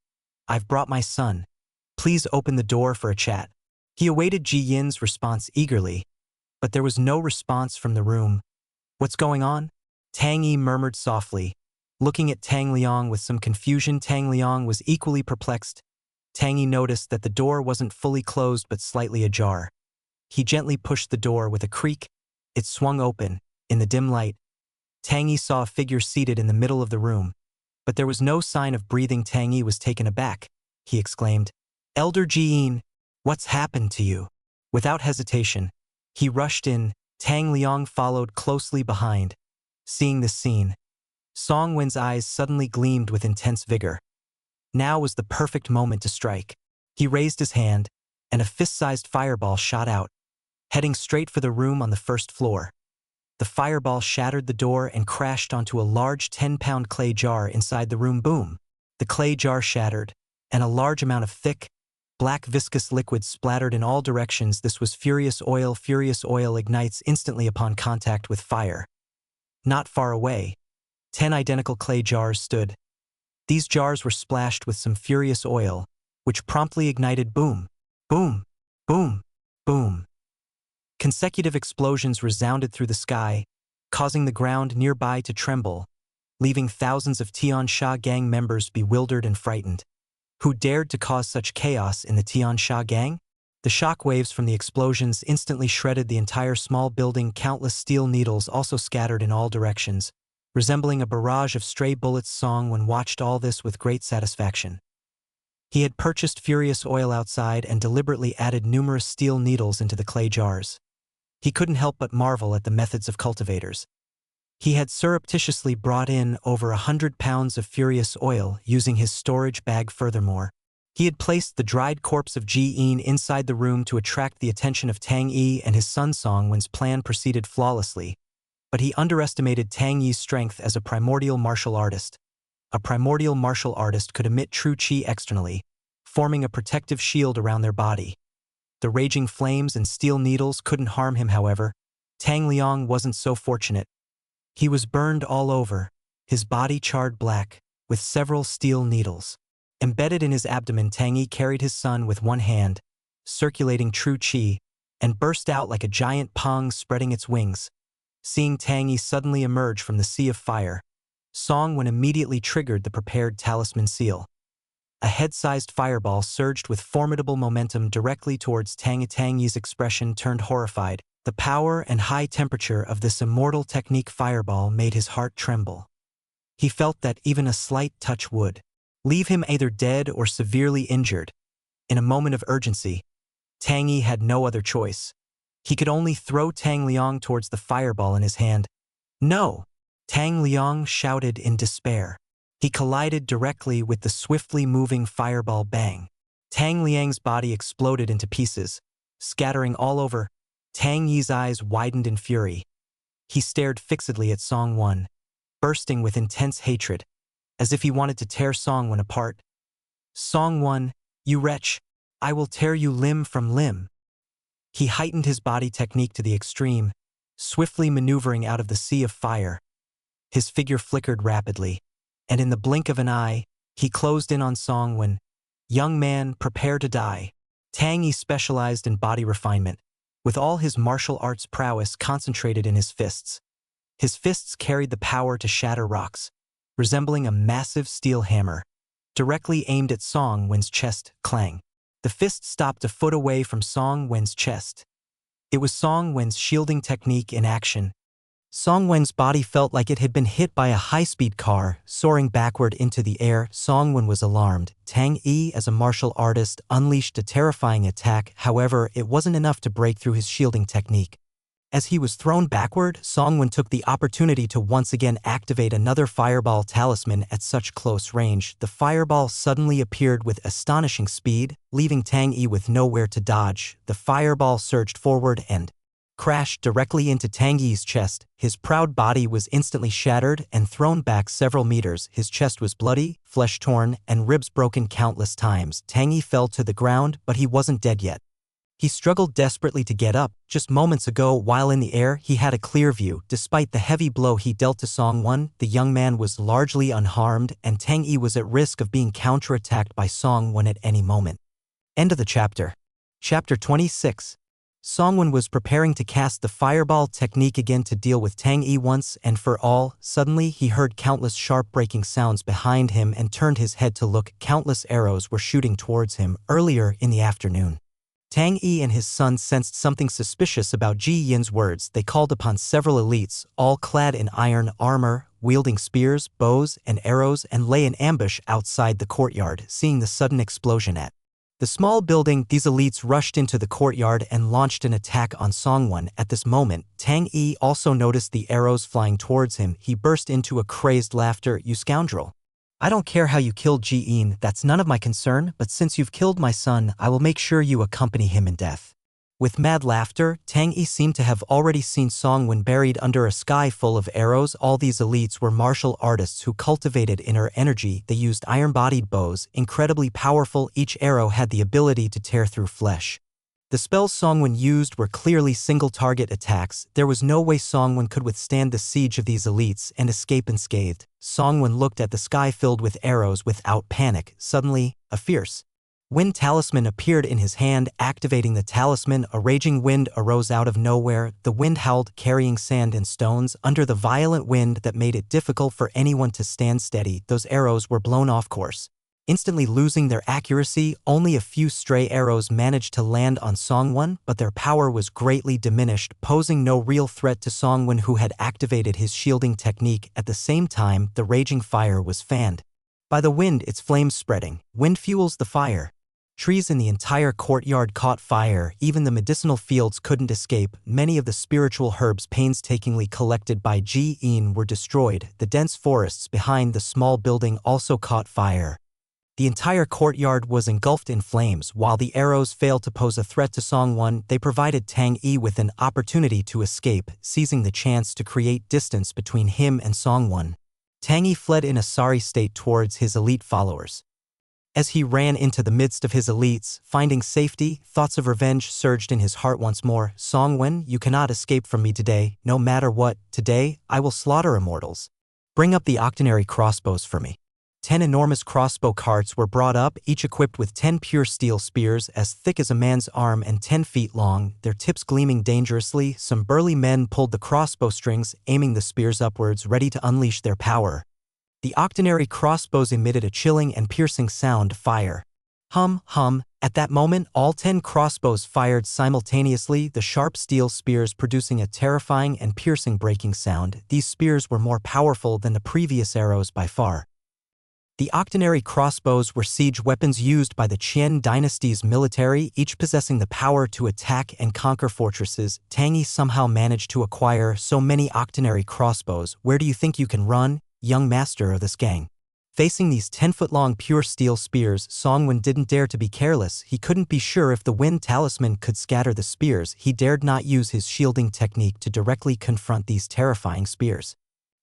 I've brought my son. Please open the door for a chat. He awaited Ji-yin's response eagerly, but there was no response from the room. What's going on? Tang Yi murmured softly, looking at Tang Liang with some confusion. Tang Liang was equally perplexed. Tang Yi noticed that the door wasn't fully closed but slightly ajar. He gently pushed the door with a creak. It swung open. In the dim light, Tang Yi saw a figure seated in the middle of the room, but there was no sign of breathing. Tang Yi was taken aback. He exclaimed, Elder Ji-in, what's happened to you? Without hesitation, he rushed in. Tang Liang followed closely behind. Seeing this scene, Song-won's eyes suddenly gleamed with intense vigor. Now was the perfect moment to strike. He raised his hand, and a fist-sized fireball shot out, heading straight for the room on the first floor. The fireball shattered the door and crashed onto a large 10-pound clay jar inside the room. Boom! The clay jar shattered, and a large amount of thick, black viscous liquid splattered in all directions. This was furious oil. Furious oil ignites instantly upon contact with fire. Not far away, 10 identical clay jars stood. These jars were splashed with some furious oil, which promptly ignited. Boom! Boom! Boom! Boom! Consecutive explosions resounded through the sky, causing the ground nearby to tremble, leaving thousands of Tiansha gang members bewildered and frightened. Who dared to cause such chaos in the Tiansha gang? The shockwaves from the explosions instantly shredded the entire small building. Countless steel needles also scattered in all directions, resembling a barrage of stray bullets. Song-won watched all this with great satisfaction. He had purchased furious oil outside and deliberately added numerous steel needles into the clay jars. He couldn't help but marvel at the methods of cultivators. He had surreptitiously brought in over 100 pounds of furious oil using his storage bag. Furthermore, he had placed the dried corpse of Ji-in inside the room to attract the attention of Tang Yi and his son. Song-won's plan proceeded flawlessly, but he underestimated Tang Yi's strength as a primordial martial artist. A primordial martial artist could emit true qi externally, forming a protective shield around their body. The raging flames and steel needles couldn't harm him. However, Tang Liang wasn't so fortunate. He was burned all over, his body charred black, with several steel needles embedded in his abdomen. Tang Yi carried his son with one hand, circulating true qi, and burst out like a giant pong spreading its wings. Seeing Tang Yi suddenly emerge from the sea of fire, Song-won immediately triggered the prepared talisman seal. A head-sized fireball surged with formidable momentum directly towards Tang. Yi's expression turned horrified. The power and high temperature of this immortal technique fireball made his heart tremble. He felt that even a slight touch would leave him either dead or severely injured. In a moment of urgency, Tang Yi had no other choice. He could only throw Tang Liang towards the fireball in his hand. No! Tang Liang shouted in despair. He collided directly with the swiftly moving fireball. Bang! Tang Liang's body exploded into pieces, scattering all over. Tang Yi's eyes widened in fury. He stared fixedly at Song-won, bursting with intense hatred, as if he wanted to tear Song-won apart. Song-won, you wretch! I will tear you limb from limb. He heightened his body technique to the extreme, swiftly maneuvering out of the sea of fire. His figure flickered rapidly, and in the blink of an eye, he closed in on Song-won. Young man, prepare to die. Tang Yi specialized in body refinement, with all his martial arts prowess concentrated in his fists. His fists carried the power to shatter rocks, resembling a massive steel hammer, directly aimed at Song-won's chest. Clang! The fist stopped a foot away from Song-won's chest. It was Song-won's shielding technique in action. Song-won's body felt like it had been hit by a high-speed car, soaring backward into the air. Song-won was alarmed. Tang Yi, as a martial artist, unleashed a terrifying attack. However, it wasn't enough to break through his shielding technique. As he was thrown backward, Song-won took the opportunity to once again activate another fireball talisman at such close range. The fireball suddenly appeared with astonishing speed, leaving Tang Yi with nowhere to dodge. The fireball surged forward and crashed directly into Tang Yi's chest. His proud body was instantly shattered and thrown back several meters. His chest was bloody, flesh torn, and ribs broken countless times. Tang Yi fell to the ground, but he wasn't dead yet. He struggled desperately to get up. Just moments ago, while in the air, he had a clear view. Despite the heavy blow he dealt to Song-won, the young man was largely unharmed, and Tang Yi was at risk of being counterattacked by Song-won at any moment. End of the chapter. Chapter 26. Song-won was preparing to cast the fireball technique again to deal with Tang Yi once and for all. Suddenly, he heard countless sharp breaking sounds behind him and turned his head to look. Countless arrows were shooting towards him. Earlier in the afternoon, Tang Yi and his son sensed something suspicious about Ji Yin's words. They called upon several elites, all clad in iron armor, wielding spears, bows, and arrows, and lay in ambush outside the courtyard. Seeing the sudden explosion at the small building, these elites rushed into the courtyard and launched an attack on Song-won. At this moment, Tang Yi also noticed the arrows flying towards him. He burst into a crazed laughter. You scoundrel! I don't care how you killed Ji Yin, that's none of my concern, but since you've killed my son, I will make sure you accompany him in death. With mad laughter, Tang Yi seemed to have already seen Song-won buried under a sky full of arrows. All these elites were martial artists who cultivated inner energy. They used iron-bodied bows, incredibly powerful. Each arrow had the ability to tear through flesh. The spells Song-won used were clearly single-target attacks. There was no way Song-won could withstand the siege of these elites and escape unscathed. Song-won looked at the sky filled with arrows without panic. Suddenly, a fierce wind talisman appeared in his hand. Activating the talisman, a raging wind arose out of nowhere. The wind howled, carrying sand and stones. Under the violent wind that made it difficult for anyone to stand steady, those arrows were blown off course, instantly losing their accuracy. Only a few stray arrows managed to land on Song-won, but their power was greatly diminished, posing no real threat to Song-won, who had activated his shielding technique. At the same time, the raging fire was fanned by the wind, its flames spreading. Wind fuels the fire. Trees in the entire courtyard caught fire. Even the medicinal fields couldn't escape. Many of the spiritual herbs painstakingly collected by Ji Yin were destroyed. The dense forests behind the small building also caught fire. The entire courtyard was engulfed in flames. While the arrows failed to pose a threat to Song-won, they provided Tang Yi with an opportunity to escape, seizing the chance to create distance between him and Song-won. Tang Yi fled in a sorry state towards his elite followers. As he ran into the midst of his elites, finding safety, thoughts of revenge surged in his heart once more. Song-won, you cannot escape from me today, no matter what. Today, I will slaughter immortals. Bring up the octenary crossbows for me. 10 enormous crossbow carts were brought up, each equipped with 10 pure steel spears as thick as a man's arm and 10 feet long, their tips gleaming dangerously. Some burly men pulled the crossbow strings, aiming the spears upwards, ready to unleash their power. The octenary crossbows emitted a chilling and piercing sound, fire. Hum, hum. At that moment, all 10 crossbows fired simultaneously, the sharp steel spears producing a terrifying and piercing breaking sound. These spears were more powerful than the previous arrows by far. The octenary crossbows were siege weapons used by the Qian dynasty's military, each possessing the power to attack and conquer fortresses. Tang Yi somehow managed to acquire so many octenary crossbows. Where do you think you can run, young master of this gang? Facing these 10-foot-long pure steel spears, Songwen didn't dare to be careless. He couldn't be sure if the wind talisman could scatter the spears. He dared not use his shielding technique to directly confront these terrifying spears.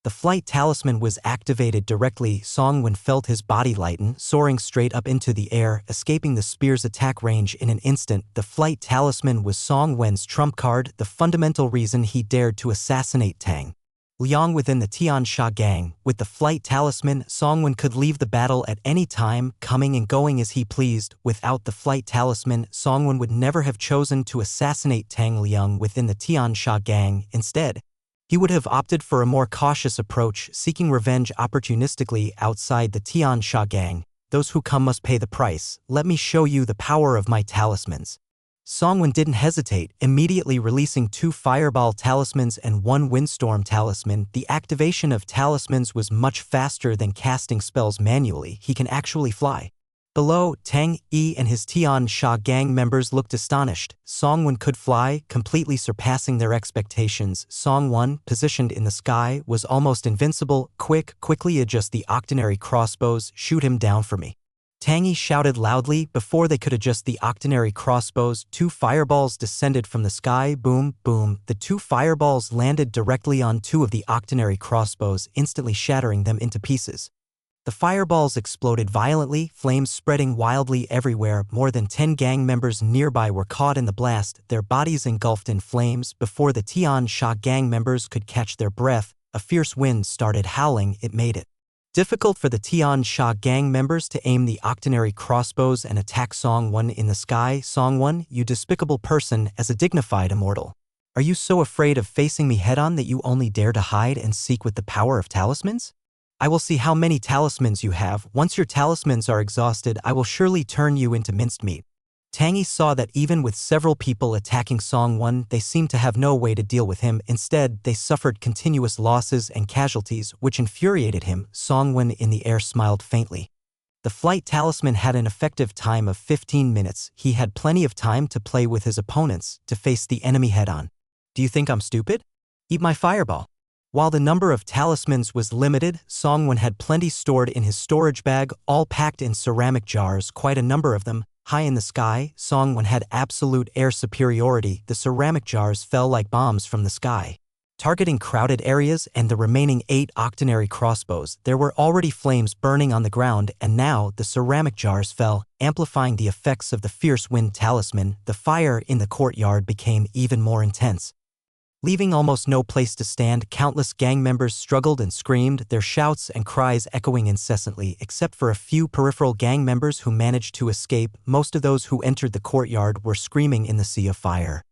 The flight talisman was activated directly. Songwen felt his body lighten, soaring straight up into the air, escaping the spear's attack range in an instant. The flight talisman was Songwen's trump card, the fundamental reason he dared to assassinate Tang Liang within the Tiansha gang. With the flight talisman, Songwen could leave the battle at any time, coming and going as he pleased. Without the flight talisman, Songwen would never have chosen to assassinate Tang Liang within the Tiansha gang. Instead, he would have opted for a more cautious approach, seeking revenge opportunistically outside the Tiansha gang. Those who come must pay the price. Let me show you the power of my talismans. Songwen didn't hesitate, immediately releasing 2 fireball talismans and 1 windstorm talisman. The activation of talismans was much faster than casting spells manually. He can actually fly. Below, Tang Yi and his Tiansha gang members looked astonished. Songwen could fly, completely surpassing their expectations. Songwen, positioned in the sky, was almost invincible. Quickly adjust the octenary crossbows, shoot him down for me. Tang Yi shouted loudly. Before they could adjust the octenary crossbows, 2 fireballs descended from the sky. Boom, boom. The 2 fireballs landed directly on 2 of the octenary crossbows, instantly shattering them into pieces. The fireballs exploded violently, flames spreading wildly everywhere. More than 10 gang members nearby were caught in the blast, their bodies engulfed in flames. Before the Tiansha gang members could catch their breath, a fierce wind started howling. It made it difficult for the Tiansha gang members to aim the octenary crossbows and attack Songwen in the sky. Songwen, you despicable person, as a dignified immortal, are you so afraid of facing me head-on that you only dare to hide and seek with the power of talismans? I will see how many talismans you have. Once your talismans are exhausted, I will surely turn you into minced meat. Tang Yi saw that even with several people attacking Songwen, they seemed to have no way to deal with him. Instead, they suffered continuous losses and casualties, which infuriated him. Songwen in the air smiled faintly. The flight talisman had an effective time of 15 minutes. He had plenty of time to play with his opponents, to face the enemy head-on. Do you think I'm stupid? Eat my fireball. While the number of talismans was limited, Songwen had plenty stored in his storage bag, all packed in ceramic jars, quite a number of them. High in the sky, Songwen had absolute air superiority. The ceramic jars fell like bombs from the sky, targeting crowded areas and the remaining 8 octenary crossbows. There were already flames burning on the ground, and now the ceramic jars fell, amplifying the effects of the fierce wind talisman. The fire in the courtyard became even more intense. Leaving almost no place to stand, countless gang members struggled and screamed, their shouts and cries echoing incessantly. Except for a few peripheral gang members who managed to escape, most of those who entered the courtyard were screaming in the sea of fire.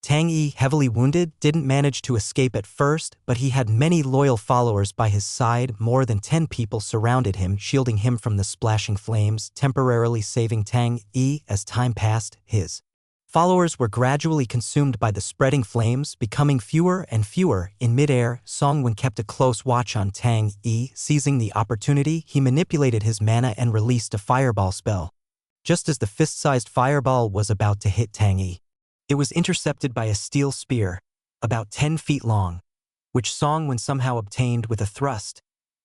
Tang Yi, heavily wounded, didn't manage to escape at first, but he had many loyal followers by his side. More than 10 people surrounded him, shielding him from the splashing flames, temporarily saving Tang Yi. As time passed, his followers were gradually consumed by the spreading flames, becoming fewer and fewer. In midair, Songwen kept a close watch on Tang Yi. Seizing the opportunity, he manipulated his mana and released a fireball spell. Just as the fist-sized fireball was about to hit Tang Yi, it was intercepted by a steel spear, about 10 feet long, which Songwen somehow obtained with a thrust.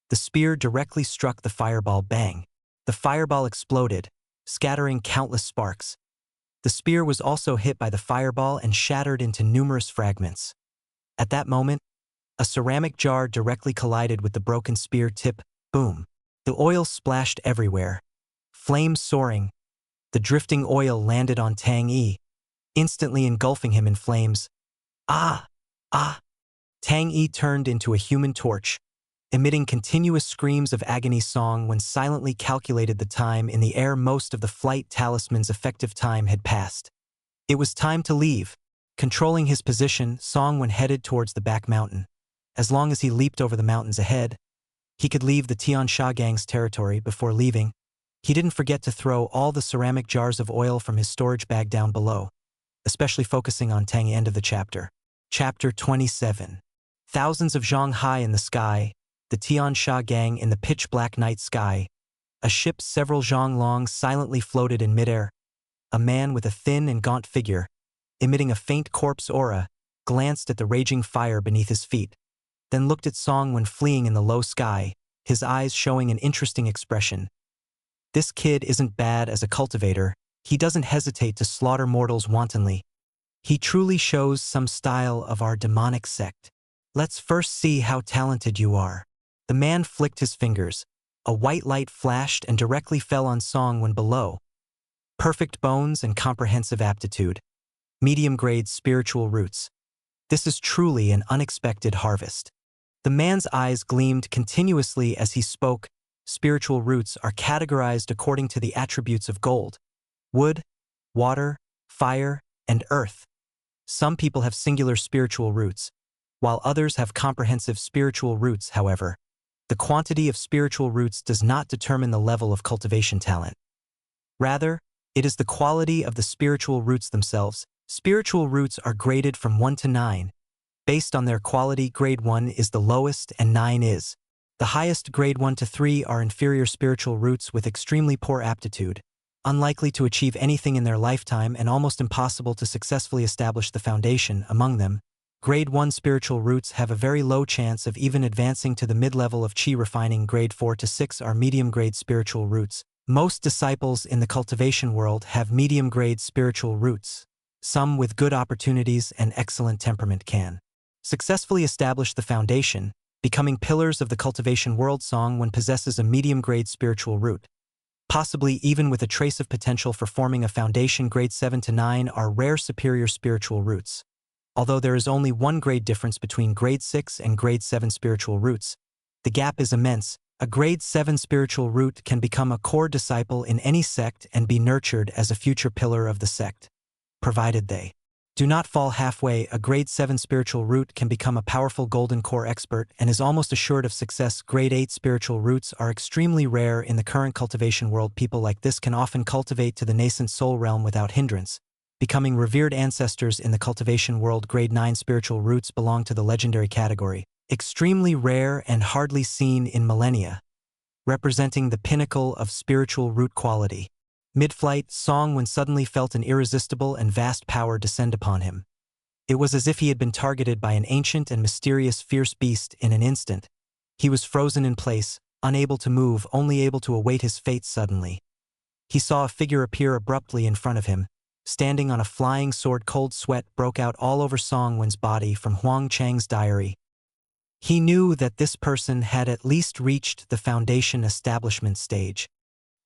The spear directly struck the fireball. Bang! The fireball exploded, scattering countless sparks. The spear was also hit by the fireball and shattered into numerous fragments. At that moment, a ceramic jar directly collided with the broken spear tip. Boom! The oil splashed everywhere, flames soaring. The drifting oil landed on Tang Yi, instantly engulfing him in flames. Ah! Ah! Tang Yi turned into a human torch, emitting continuous screams of agony. Songwen silently calculated the time. In the air, most of the flight talisman's effective time had passed. It was time to leave. Controlling his position, Songwen headed towards the back mountain. As long as he leaped over the mountains ahead, He could leave the Tian Sha gang's territory before leaving. He didn't forget to throw all the ceramic jars of oil from his storage bag down below, especially focusing on Tang end of the chapter. Chapter 27. Thousands of zhang high in the sky, the Tian Sha gang in the pitch-black night sky. A ship several zhang long silently floated in midair. A man with a thin and gaunt figure, emitting a faint corpse aura, glanced at the raging fire beneath his feet, then looked at Song when fleeing in the low sky, his eyes showing an interesting expression. This kid isn't bad as a cultivator. He doesn't hesitate to slaughter mortals wantonly. He truly shows some style of our demonic sect. Let's first see how talented you are. The man flicked his fingers. A white light flashed and directly fell on Song when below. Perfect bones and comprehensive aptitude. Medium-grade spiritual roots. This is truly an unexpected harvest. The man's eyes gleamed continuously as he spoke. Spiritual roots are categorized according to the attributes of gold, wood, water, fire, and earth. Some people have singular spiritual roots, while others have comprehensive spiritual roots. However, the quantity of spiritual roots does not determine the level of cultivation talent. Rather, it is the quality of the spiritual roots themselves. Spiritual roots are graded from 1 to 9. Based on their quality, grade 1 is the lowest and 9 is the highest. Grade 1 to 3 are inferior spiritual roots with extremely poor aptitude, unlikely to achieve anything in their lifetime and almost impossible to successfully establish the foundation. Among them, grade 1 spiritual roots have a very low chance of even advancing to the mid-level of chi refining. Grade 4 to 6 are medium-grade spiritual roots. Most disciples in the cultivation world have medium-grade spiritual roots. Some with good opportunities and excellent temperament can successfully establish the foundation, becoming pillars of the cultivation world. Song when possesses a medium-grade spiritual root, possibly even with a trace of potential for forming a foundation. Grade 7 to 9 are rare superior spiritual roots. Although there is only one grade difference between grade 6 and grade 7 spiritual roots, the gap is immense. A grade 7 spiritual root can become a core disciple in any sect and be nurtured as a future pillar of the sect, provided they do not fall halfway. A grade 7 spiritual root can become a powerful golden core expert and is almost assured of success. Grade 8 spiritual roots are extremely rare in the current cultivation world. People like this can often cultivate to the nascent soul realm without hindrance, becoming revered ancestors in the cultivation world. Grade 9 spiritual roots belong to the legendary category, extremely rare and hardly seen in millennia, representing the pinnacle of spiritual root quality. Mid-flight, Song when suddenly felt an irresistible and vast power descend upon him. It was as if he had been targeted by an ancient and mysterious fierce beast in an instant. He was frozen in place, unable to move, only able to await his fate. Suddenly, he saw a figure appear abruptly in front of him, standing on a flying sword. Cold sweat broke out all over Song Wen's body. From Huang Chang's diary, he knew that this person had at least reached the foundation establishment stage.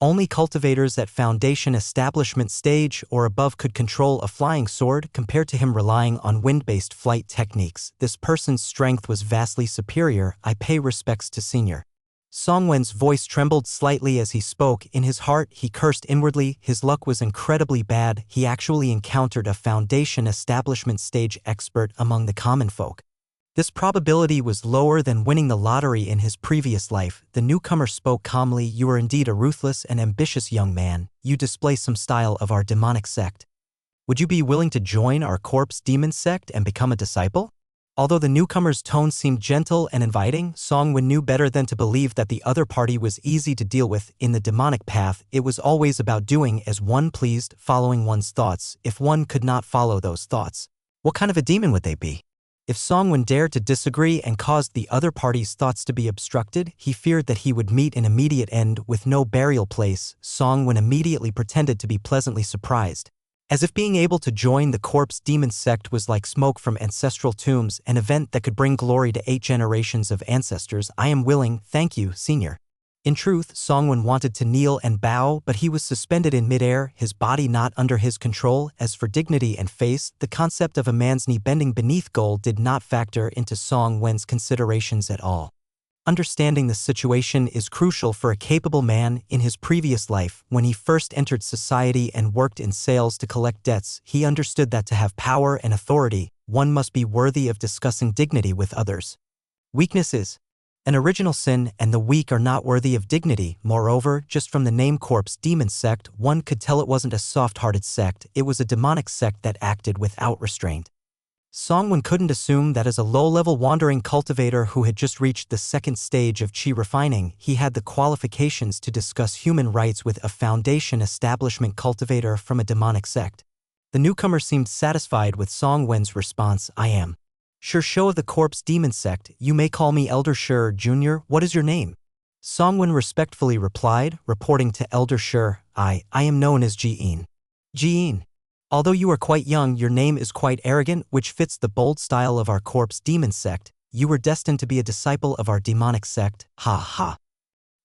Only cultivators at foundation establishment stage or above could control a flying sword. Compared to him relying on wind-based flight techniques, this person's strength was vastly superior. I pay respects to Senior. Song Wen's voice trembled slightly as he spoke. In his heart, he cursed inwardly. His luck was incredibly bad. He actually encountered a foundation establishment stage expert among the common folk. This probability was lower than winning the lottery in his previous life. The newcomer spoke calmly. You are indeed a ruthless and ambitious young man. You display some style of our demonic sect. Would you be willing to join our corpse demon sect and become a disciple? Although the newcomer's tone seemed gentle and inviting, Song Wen knew better than to believe that the other party was easy to deal with. In the demonic path, it was always about doing as one pleased, following one's thoughts. If one could not follow those thoughts, what kind of a demon would they be? If Song Wen dared to disagree and caused the other party's thoughts to be obstructed, he feared that he would meet an immediate end with no burial place. Song Wen immediately pretended to be pleasantly surprised, as if being able to join the corpse demon sect was like smoke from ancestral tombs, an event that could bring glory to 8 generations of ancestors. I am willing, thank you, Senior. In truth, Song Wen wanted to kneel and bow, but he was suspended in midair, his body not under his control. As for dignity and face, the concept of a man's knee bending beneath gold did not factor into Song Wen's considerations at all. Understanding the situation is crucial for a capable man. In his previous life, when he first entered society and worked in sales to collect debts, he understood that to have power and authority, one must be worthy of discussing dignity with others. Weaknesses. An original sin, and the weak are not worthy of dignity. Moreover, just from the name Corpse Demon Sect, one could tell it wasn't a soft-hearted sect, it was a demonic sect that acted without restraint. Songwon couldn't assume that as a low-level wandering cultivator who had just reached the second stage of chi refining, he had the qualifications to discuss human rights with a foundation establishment cultivator from a demonic sect. The newcomer seemed satisfied with Songwon's response. I am Sure of the Corpse Demon Sect. You may call me Elder Sure Jr. What is your name? Songwon respectfully replied, reporting to Elder Sure, I am known as Ji-in. Ji-in. Although you are quite young, your name is quite arrogant, which fits the bold style of our Corpse Demon Sect. You were destined to be a disciple of our demonic sect. Ha ha.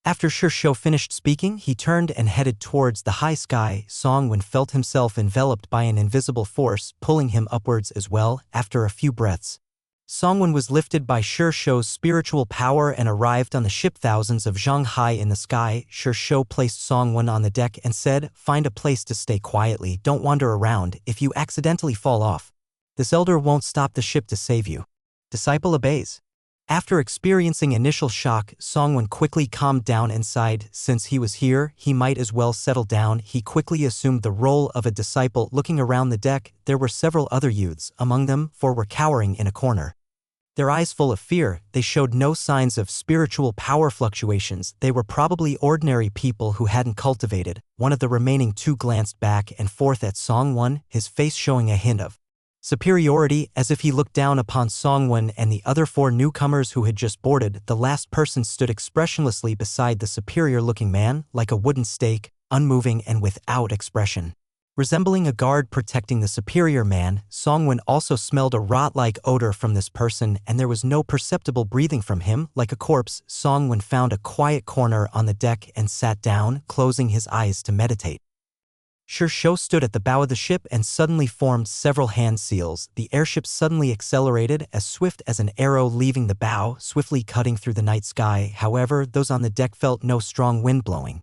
After Sure finished speaking, he turned and headed towards the high sky. Songwon felt himself enveloped by an invisible force, pulling him upwards as well. After a few breaths, Songwon was lifted by Shu's spiritual power and arrived on the ship. Thousands of zhang high in the sky. Shu placed Songwon on the deck and said, find a place to stay quietly, don't wander around. If you accidentally fall off, this elder won't stop the ship to save you. Disciple obeys. After experiencing initial shock, Songwon quickly calmed down and sighed. Since he was here, he might as well settle down. He quickly assumed the role of a disciple. Looking around the deck, there were several other youths. Among them, 4 were cowering in a corner. Their eyes full of fear, they showed no signs of spiritual power fluctuations. They were probably ordinary people who hadn't cultivated. One of the remaining 2 glanced back and forth at Songwon, his face showing a hint of superiority, as if he looked down upon Songwon and the other 4 newcomers who had just boarded. The last person stood expressionlessly beside the superior-looking man, like a wooden stake, unmoving and without expression. Resembling a guard protecting the superior man, Songwon also smelled a rot-like odor from this person, and there was no perceptible breathing from him. Like a corpse, Songwon found a quiet corner on the deck and sat down, closing his eyes to meditate. Shu stood at the bow of the ship and suddenly formed several hand seals. The airship suddenly accelerated, as swift as an arrow leaving the bow, swiftly cutting through the night sky. However, those on the deck felt no strong wind blowing.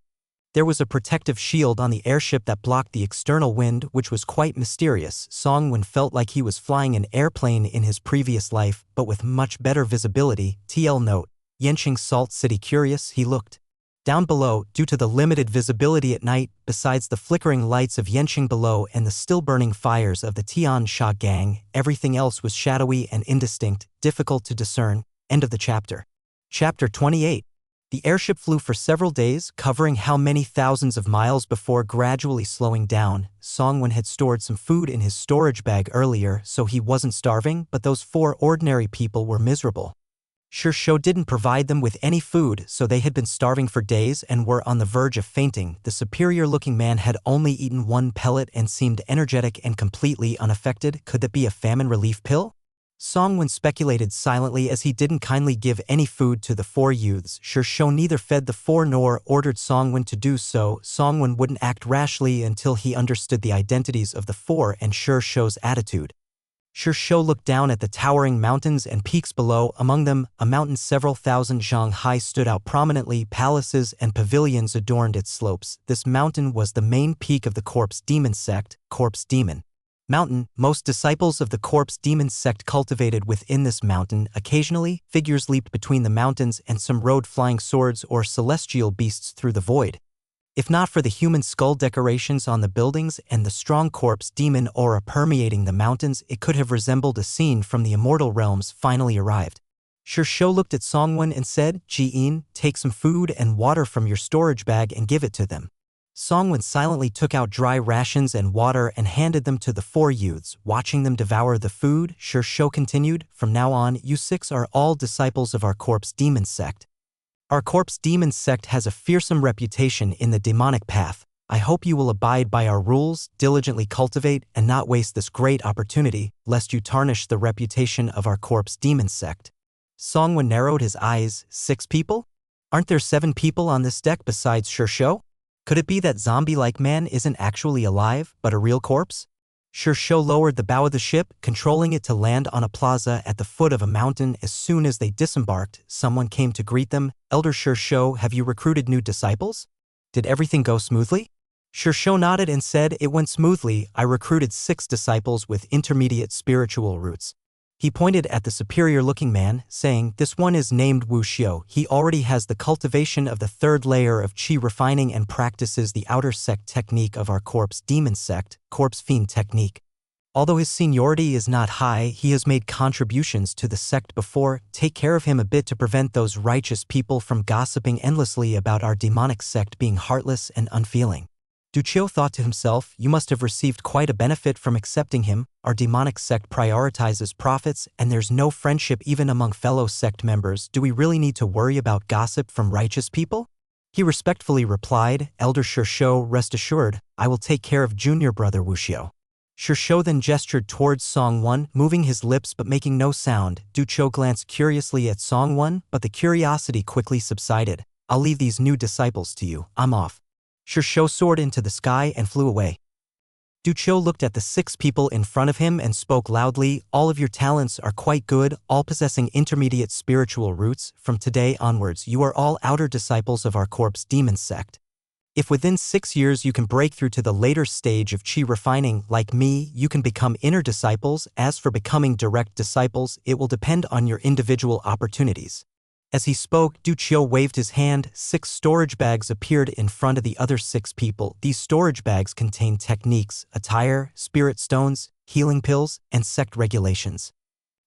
There was a protective shield on the airship that blocked the external wind, which was quite mysterious. Songwon felt like he was flying an airplane in his previous life, but with much better visibility. TL note: Yenqing Salt City. Curious, he looked down below. Due to the limited visibility at night, besides the flickering lights of Yenqing below and the still-burning fires of the Tian Sha gang, everything else was shadowy and indistinct, difficult to discern. End of the chapter. Chapter 28. The airship flew for several days, covering how many thousands of miles before gradually slowing down. Songwon had stored some food in his storage bag earlier, so he wasn't starving, but those 4 ordinary people were miserable. Shu didn't provide them with any food, so they had been starving for days and were on the verge of fainting. The superior-looking man had only eaten 1 pellet and seemed energetic and completely unaffected. Could that be a famine relief pill? Songwon speculated silently as he didn't kindly give any food to the 4 youths. Shu neither fed the 4 nor ordered Songwon to do so. Songwon wouldn't act rashly until he understood the identities of the 4 and Shu's attitude. Shu looked down at the towering mountains and peaks below. Among them, a mountain several thousand zhang high stood out prominently. Palaces and pavilions adorned its slopes. This mountain was the main peak of the Corpse Demon Sect, Corpse Demon Mountain. Most disciples of the Corpse Demon Sect cultivated within this mountain. Occasionally, figures leaped between the mountains and some rode flying swords or celestial beasts through the void. If not for the human skull decorations on the buildings and the strong corpse demon aura permeating the mountains, it could have resembled a scene from the immortal realms finally arrived. Shu looked at Songwon and said, Ji-in, take some food and water from your storage bag and give it to them. Songwon silently took out dry rations and water and handed them to the 4 youths. Watching them devour the food, Shu continued, from now on, you 6 are all disciples of our Corpse Demon Sect. Our Corpse Demon Sect has a fearsome reputation in the demonic path. I hope you will abide by our rules, diligently cultivate, and not waste this great opportunity, lest you tarnish the reputation of our Corpse Demon Sect. Songwon narrowed his eyes. 6 people? Aren't there 7 people on this deck besides Shu? Could it be that zombie-like man isn't actually alive, but a real corpse? Shu lowered the bow of the ship, controlling it to land on a plaza at the foot of a mountain. As soon as they disembarked, someone came to greet them. Elder Shu, have you recruited new disciples? Did everything go smoothly? Shu nodded and said, it went smoothly. I recruited 6 disciples with intermediate spiritual roots. He pointed at the superior-looking man, saying, "This one is named Wu Xiu. He already has the cultivation of the third layer of qi refining and practices the outer sect technique of our corpse demon sect, corpse fiend technique. Although his seniority is not high, he has made contributions to the sect before. Take care of him a bit to prevent those righteous people from gossiping endlessly about our demonic sect being heartless and unfeeling." Du Qiu thought to himself, "You must have received quite a benefit from accepting him. Our demonic sect prioritizes profits, and there's no friendship even among fellow sect members. Do we really need to worry about gossip from righteous people?" He respectfully replied, "Elder Shishou, rest assured, I will take care of junior brother Wu Xiu." Shishou then gestured towards Song-won, moving his lips but making no sound. Du Qiu glanced curiously at Song-won, but the curiosity quickly subsided. "I'll leave these new disciples to you. I'm off." Shishou soared into the sky and flew away. Du Qiu looked at the 6 people in front of him and spoke loudly, "All of your talents are quite good, all possessing intermediate spiritual roots. From today onwards you are all outer disciples of our corpse demon sect. If within 6 years you can break through to the later stage of qi refining, like me, you can become inner disciples. As for becoming direct disciples, it will depend on your individual opportunities." As he spoke, Du Qiu waved his hand. 6 storage bags appeared in front of the other 6 people. These storage bags contain techniques, attire, spirit stones, healing pills, and sect regulations.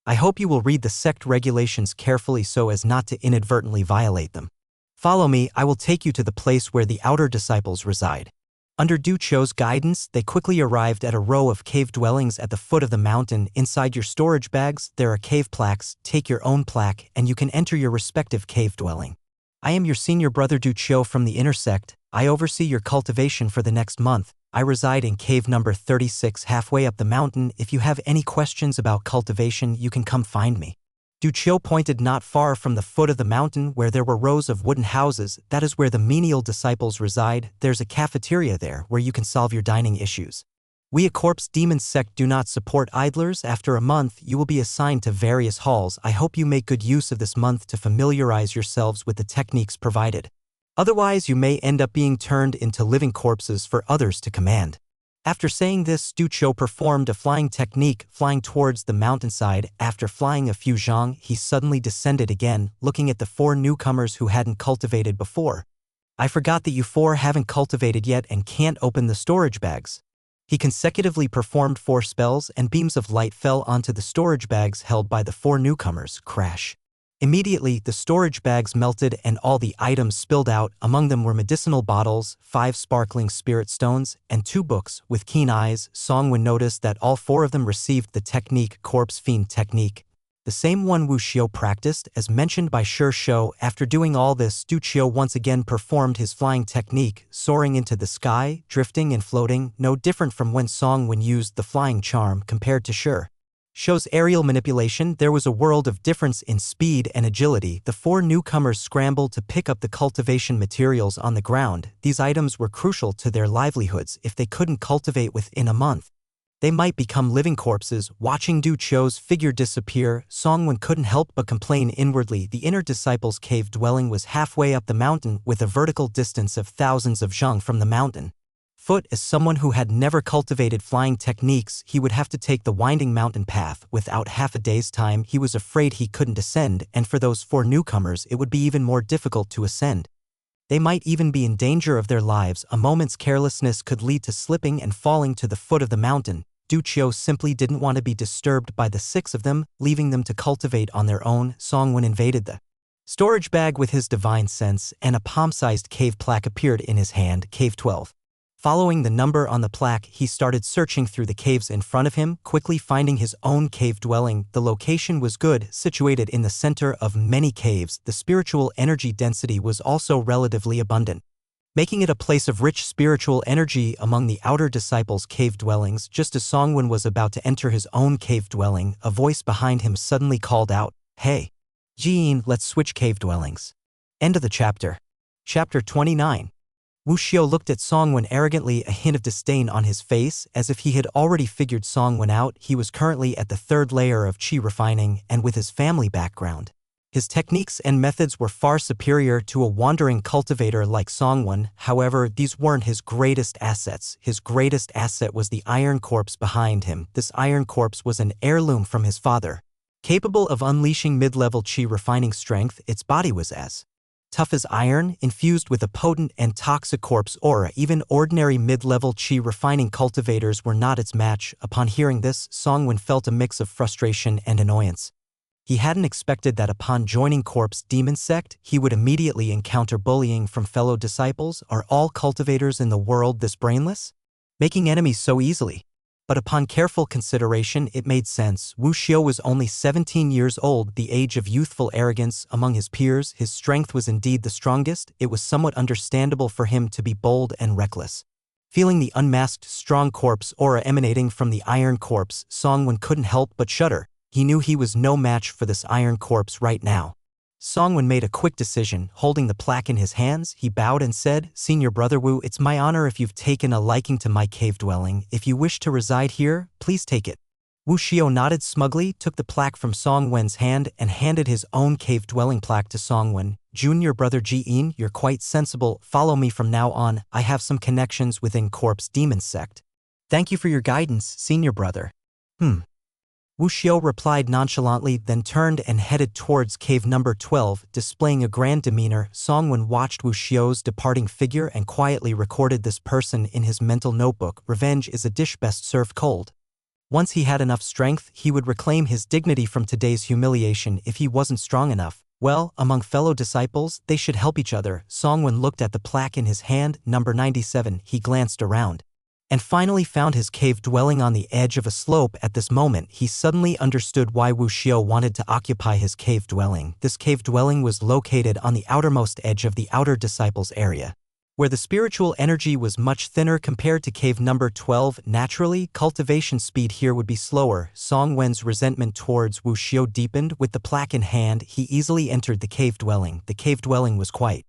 I hope you will read the sect regulations carefully so as not to inadvertently violate them. Follow me, I will take you to the place where the outer disciples reside. Under Du Qiu's guidance, they quickly arrived at a row of cave dwellings at the foot of the mountain. Inside your storage bags, there are cave plaques. Take your own plaque, and you can enter your respective cave dwelling. I am your senior brother Du Qiu from the inner sect. I oversee your cultivation for the next month. I reside in cave number 36 halfway up the mountain. If you have any questions about cultivation, you can come find me. Du Qiu pointed not far from the foot of the mountain where there were rows of wooden houses. That is where the menial disciples reside. There's a cafeteria there where you can solve your dining issues. We, a corpse demon sect, do not support idlers. After a month, you will be assigned to various halls. I hope you make good use of this month to familiarize yourselves with the techniques provided. Otherwise, you may end up being turned into living corpses for others to command." After saying this, Du Qiu performed a flying technique, flying towards the mountainside. After flying a few zhang, he suddenly descended again, looking at the 4 newcomers who hadn't cultivated before. "I forgot that you 4 haven't cultivated yet and can't open the storage bags." He consecutively performed 4 spells, and beams of light fell onto the storage bags held by the 4 newcomers. Crash. Immediately, the storage bags melted and all the items spilled out. Among them were medicinal bottles, 5 sparkling spirit stones, and 2 books. With keen eyes, Song-won noticed that all 4 of them received the technique corpse fiend technique, the same one Wu Xiu practiced, as mentioned by Shishou. After doing all this, Du Qiu once again performed his flying technique, soaring into the sky, drifting and floating, no different from when Song-won used the flying charm compared to Shou's aerial manipulation. There was a world of difference in speed and agility. The 4 newcomers scrambled to pick up the cultivation materials on the ground. These items were crucial to their livelihoods. If they couldn't cultivate within a month, they might become living corpses. Watching Du Qiu's figure disappear, Song-won couldn't help but complain inwardly. The inner disciples' cave dwelling was halfway up the mountain, with a vertical distance of thousands of zhang from the mountain. As someone who had never cultivated flying techniques, he would have to take the winding mountain path. Without half a day's time, he was afraid he couldn't ascend, and for those 4 newcomers it would be even more difficult to ascend. They might even be in danger of their lives. A moment's carelessness could lead to slipping and falling to the foot of the mountain. Du Qiu simply didn't want to be disturbed by the 6 of them, leaving them to cultivate on their own. Song-won invaded the storage bag with his divine sense, and a palm-sized cave plaque appeared in his hand. Cave 12. Following the number on the plaque, he started searching through the caves in front of him, quickly finding his own cave dwelling. The location was good, situated in the center of many caves. The spiritual energy density was also relatively abundant, making it a place of rich spiritual energy among the outer disciples' cave dwellings. Just as Song-won was about to enter his own cave dwelling, a voice behind him suddenly called out, "Hey, Jin, let's switch cave dwellings." End of the chapter. Chapter 29. Wu Xiu looked at Song-won arrogantly, a hint of disdain on his face, as if he had already figured Song-won out. He was currently at the 3rd layer of qi refining, and with his family background, his techniques and methods were far superior to a wandering cultivator like Song-won. However, these weren't his greatest assets. His greatest asset was the iron corpse behind him. This iron corpse was an heirloom from his father. Capable of unleashing mid-level chi refining strength, its body was as tough as iron, infused with a potent and toxic corpse aura. Even ordinary mid-level chi refining cultivators were not its match. Upon hearing this, Songwon felt a mix of frustration and annoyance. He hadn't expected that upon joining Corpse Demon Sect, he would immediately encounter bullying from fellow disciples. Are all cultivators in the world this brainless? Making enemies so easily? But upon careful consideration, it made sense. Wu Xiao was only 17 years old, the age of youthful arrogance among his peers. His strength was indeed the strongest. It was somewhat understandable for him to be bold and reckless. Feeling the unmasked, strong corpse aura emanating from the iron corpse, Songwon couldn't help but shudder. He knew he was no match for this iron corpse right now. Songwon made a quick decision. Holding the plaque in his hands, he bowed and said, "Senior Brother Wu, it's my honor if you've taken a liking to my cave dwelling. If you wish to reside here, please take it." Wu Xiao nodded smugly, took the plaque from Songwen's hand, and handed his own cave dwelling plaque to Songwen. "Junior Brother Ji-in, you're quite sensible. Follow me from now on. I have some connections within Corpse Demon Sect." "Thank you for your guidance, Senior Brother." Wu Xiao replied nonchalantly, then turned and headed towards cave number 12, displaying a grand demeanor. Songwen watched Wu Xiao's departing figure and quietly recorded this person in his mental notebook. Revenge is a dish best served cold. Once he had enough strength, he would reclaim his dignity from today's humiliation. If he wasn't strong enough, well, among fellow disciples, they should help each other. Songwen looked at the plaque in his hand, number 97. He glanced around and finally found his cave dwelling on the edge of a slope. At this moment, he suddenly understood why Wu Xiao wanted to occupy his cave dwelling. This cave dwelling was located on the outermost edge of the outer disciples area, where the spiritual energy was much thinner compared to cave number 12. Naturally, cultivation speed here would be slower. Songwen's resentment towards Wu Xiao deepened. With the plaque in hand, he easily entered the cave dwelling. The cave dwelling was quite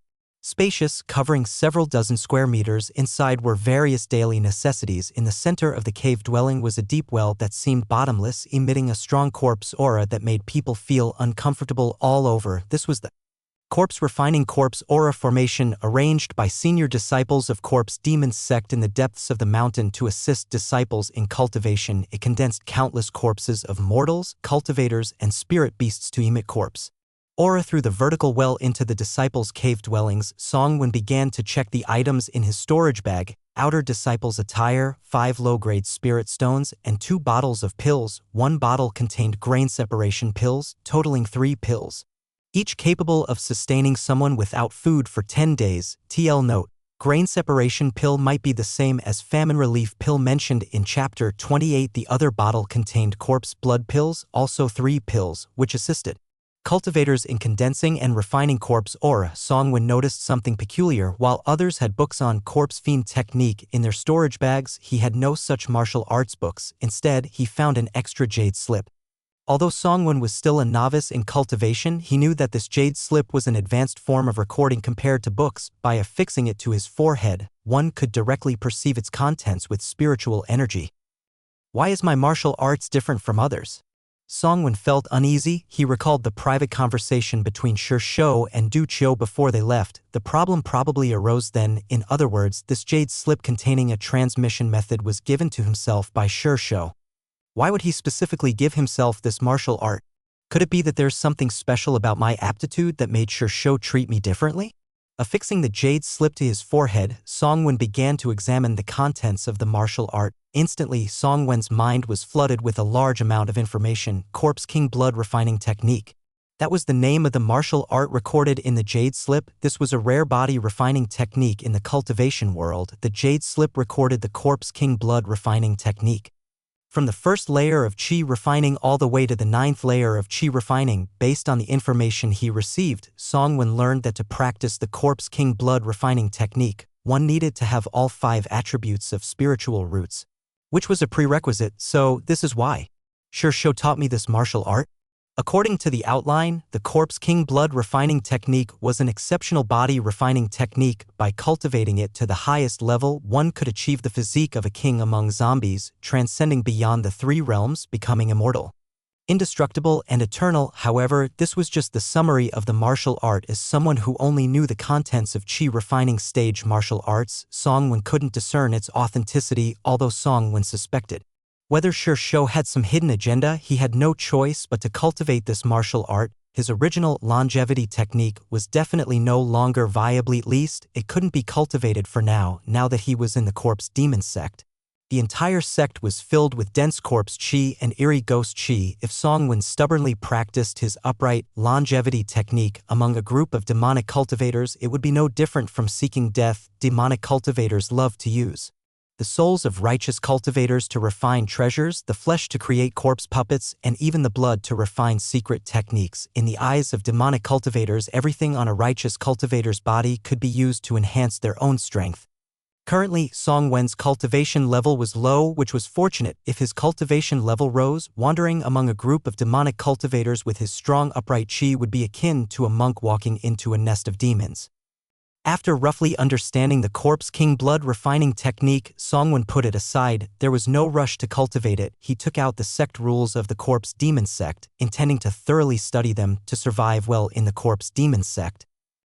spacious, covering several dozen square meters. Inside were various daily necessities. In the center of the cave dwelling was a deep well that seemed bottomless, emitting a strong corpse aura that made people feel uncomfortable all over. This was the corpse refining corpse aura formation, arranged by senior disciples of Corpse Demon Sect in the depths of the mountain to assist disciples in cultivation. It condensed countless corpses of mortals, cultivators, and spirit beasts to emit corpse aura through the vertical well into the disciples' cave dwellings. Songwen began to check the items in his storage bag: outer disciples' attire, 5 low-grade spirit stones, and 2 bottles of pills. 1 bottle contained grain separation pills, totaling 3 pills, each capable of sustaining someone without food for 10 days. TL note: grain separation pill might be the same as famine relief pill mentioned in chapter 28. The other bottle contained corpse blood pills, also 3 pills, which assisted cultivators in condensing and refining corpse aura. Songwen noticed something peculiar. While others had books on corpse fiend technique in their storage bags, he had no such martial arts books. Instead, he found an extra jade slip. Although Songwen was still a novice in cultivation, he knew that this jade slip was an advanced form of recording compared to books. By affixing it to his forehead, one could directly perceive its contents with spiritual energy. Why is my martial arts different from others? Songwen felt uneasy. He recalled the private conversation between Shi Shou and Du Qiu before they left. The problem probably arose then. In other words, this jade slip containing a transmission method was given to himself by Shi Shou. Why would he specifically give himself this martial art? Could it be that there's something special about my aptitude that made Shi Shou treat me differently? Affixing the jade slip to his forehead, Songwen began to examine the contents of the martial art. Instantly, Songwen's mind was flooded with a large amount of information. Corpse King Blood Refining Technique. That was the name of the martial art recorded in the jade slip. This was a rare body refining technique in the cultivation world. The jade slip recorded the Corpse King Blood Refining Technique. From the first layer of Qi refining all the way to the 9th layer of Qi refining, based on the information he received, Songwen learned that to practice the Corpse King Blood Refining Technique, one needed to have all 5 attributes of spiritual roots, which was a prerequisite. So this is why Shi Shou taught me this martial art. According to the outline, the Corpse King Blood Refining Technique was an exceptional body refining technique. By cultivating it to the highest level, one could achieve the physique of a king among zombies, transcending beyond the 3 realms, becoming immortal, indestructible, and eternal. However, this was just the summary of the martial art. As someone who only knew the contents of Qi refining stage martial arts, Songwen couldn't discern its authenticity, although Songwen suspected Whether Sure had some hidden agenda, he had no choice but to cultivate this martial art. His original longevity technique was definitely no longer viable, at least it couldn't be cultivated for now that he was in the corpse demon sect. The entire sect was filled with dense corpse chi and eerie ghost chi. If Songwon stubbornly practiced his upright longevity technique among a group of demonic cultivators, it would be no different from seeking death. Demonic cultivators love to use the souls of righteous cultivators to refine treasures, the flesh to create corpse puppets, and even the blood to refine secret techniques. In the eyes of demonic cultivators, everything on a righteous cultivator's body could be used to enhance their own strength. Currently, Songwen's cultivation level was low, which was fortunate. If his cultivation level rose, wandering among a group of demonic cultivators with his strong upright chi would be akin to a monk walking into a nest of demons. After roughly understanding the Corpse King blood refining technique, Songwon put it aside. There was no rush to cultivate it. He took out the sect rules of the Corpse Demon sect, intending to thoroughly study them to survive well in the Corpse Demon sect.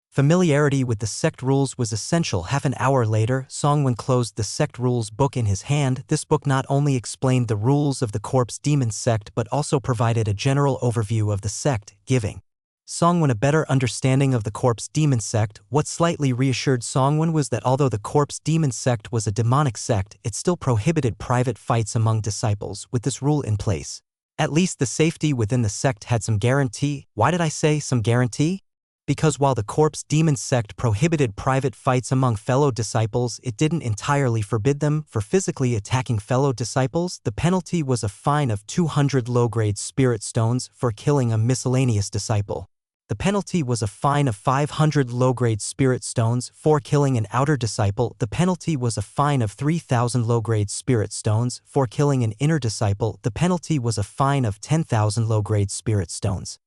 Familiarity with the sect rules was essential. Half an hour later, Songwon closed the sect rules book in his hand. This book not only explained the rules of the Corpse Demon sect but also provided a general overview of the sect, giving Songwon a better understanding of the Corpse Demon sect. What slightly reassured Songwon was that although the Corpse Demon sect was a demonic sect, it still prohibited private fights among disciples. With this rule in place, at least the safety within the sect had some guarantee. Why did I say some guarantee? Because while the Corpse Demon sect prohibited private fights among fellow disciples, it didn't entirely forbid them. For physically attacking fellow disciples, the penalty was a fine of 200 low-grade spirit stones. For killing a miscellaneous disciple, the penalty was a fine of 500 low-grade spirit stones. For killing an outer disciple, the penalty was a fine of 3,000 low-grade spirit stones. For killing an inner disciple, the penalty was a fine of 10,000 low-grade spirit stones.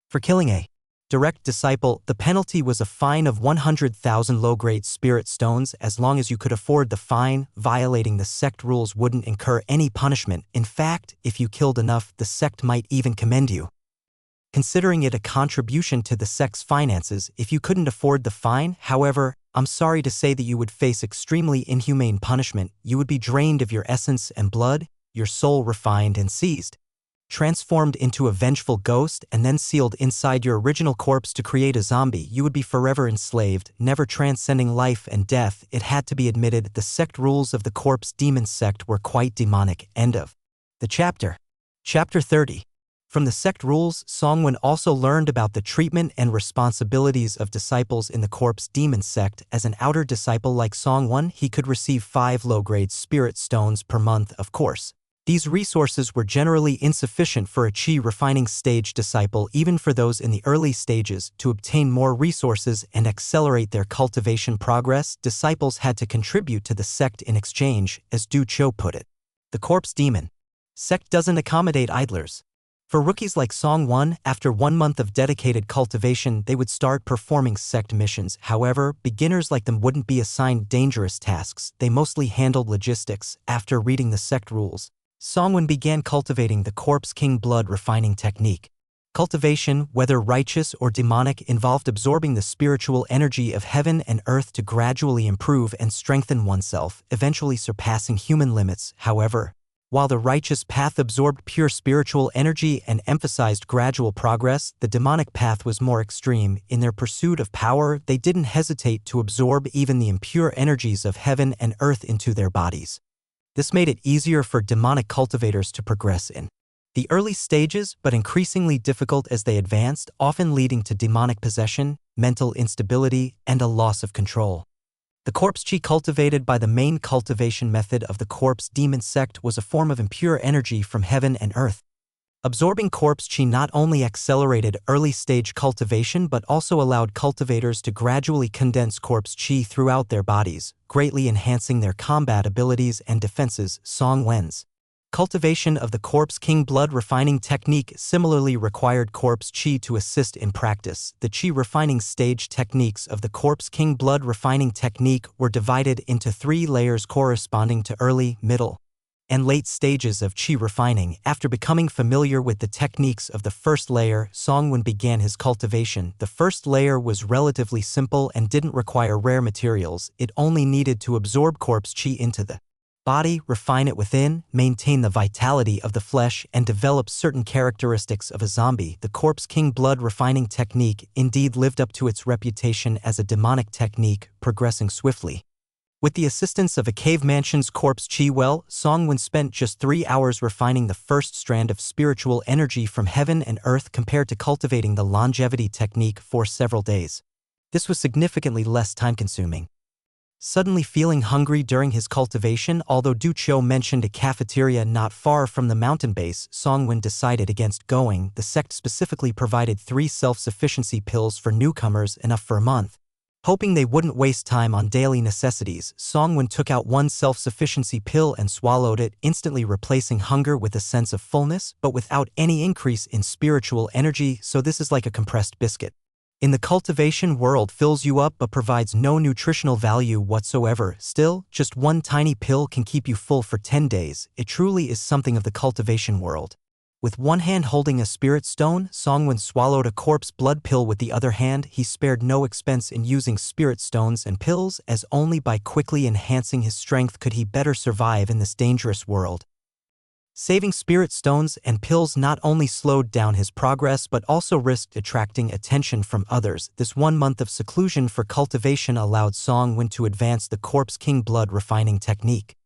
For killing a direct disciple, the penalty was a fine of 100,000 low-grade spirit stones. As long as you could afford the fine, violating the sect rules wouldn't incur any punishment. In fact, if you killed enough, the sect might even commend you, considering it a contribution to the sect's finances. If you couldn't afford the fine, however, I'm sorry to say that you would face extremely inhumane punishment. You would be drained of your essence and blood, your soul refined and seized, transformed into a vengeful ghost, and then sealed inside your original corpse to create a zombie. You would be forever enslaved, never transcending life and death. It had to be admitted, the sect rules of the Corpse Demon sect were quite demonic. End of the chapter. Chapter 30. From the sect rules, Songwon also learned about the treatment and responsibilities of disciples in the Corpse Demon sect. As an outer disciple like Songwon, he could receive 5 low-grade spirit stones per month. Of course, these resources were generally insufficient for a chi refining stage disciple. Even for those in the early stages, to obtain more resources and accelerate their cultivation progress, disciples had to contribute to the sect in exchange. As Du Cho put it, the Corpse Demon sect doesn't accommodate idlers. For rookies like Songwon, after 1 month of dedicated cultivation, they would start performing sect missions. However, beginners like them wouldn't be assigned dangerous tasks. They mostly handled logistics. After reading the sect rules, Songwon began cultivating the Corpse King blood refining technique. Cultivation, whether righteous or demonic, involved absorbing the spiritual energy of heaven and earth to gradually improve and strengthen oneself, eventually surpassing human limits. However, while the righteous path absorbed pure spiritual energy and emphasized gradual progress, the demonic path was more extreme. In their pursuit of power, they didn't hesitate to absorb even the impure energies of heaven and earth into their bodies. This made it easier for demonic cultivators to progress in the early stages, but increasingly difficult as they advanced, often leading to demonic possession, mental instability, and a loss of control. The corpse chi cultivated by the main cultivation method of the Corpse Demon sect was a form of impure energy from heaven and earth. Absorbing corpse chi not only accelerated early-stage cultivation but also allowed cultivators to gradually condense corpse chi throughout their bodies, greatly enhancing their combat abilities and defenses. Songwen's cultivation of the Corpse King blood refining technique similarly required corpse chi to assist in practice. The chi refining stage techniques of the Corpse King blood refining technique were divided into 3 layers corresponding to early, middle, and late stages of chi refining. After becoming familiar with the techniques of the first layer, Songwon began his cultivation. The first layer was relatively simple and didn't require rare materials. It only needed to absorb corpse chi into the body, refine it within, maintain the vitality of the flesh, and develop certain characteristics of a zombie. The Corpse King blood refining technique indeed lived up to its reputation as a demonic technique, progressing swiftly. With the assistance of a cave mansion's corpse chi well, Songwon spent just 3 hours refining the first strand of spiritual energy from heaven and earth compared to cultivating the longevity technique for several days. This was significantly less time-consuming. Suddenly feeling hungry during his cultivation, although Du Chou mentioned a cafeteria not far from the mountain base, Songwon decided against going. The sect specifically provided 3 self-sufficiency pills for newcomers, enough for a month. Hoping they wouldn't waste time on daily necessities, Songwon took out 1 self-sufficiency pill and swallowed it, instantly replacing hunger with a sense of fullness, but without any increase in spiritual energy, so this is like a compressed biscuit. In the cultivation world, fills you up but provides no nutritional value whatsoever. Still, just 1 tiny pill can keep you full for 10 days. It truly is something of the cultivation world. With one hand holding a spirit stone, Songwon swallowed a corpse blood pill with the other hand. He spared no expense in using spirit stones and pills, as only by quickly enhancing his strength could he better survive in this dangerous world. Saving spirit stones and pills not only slowed down his progress but also risked attracting attention from others. This 1 month of seclusion for cultivation allowed Songwon to advance the Corpse King blood refining technique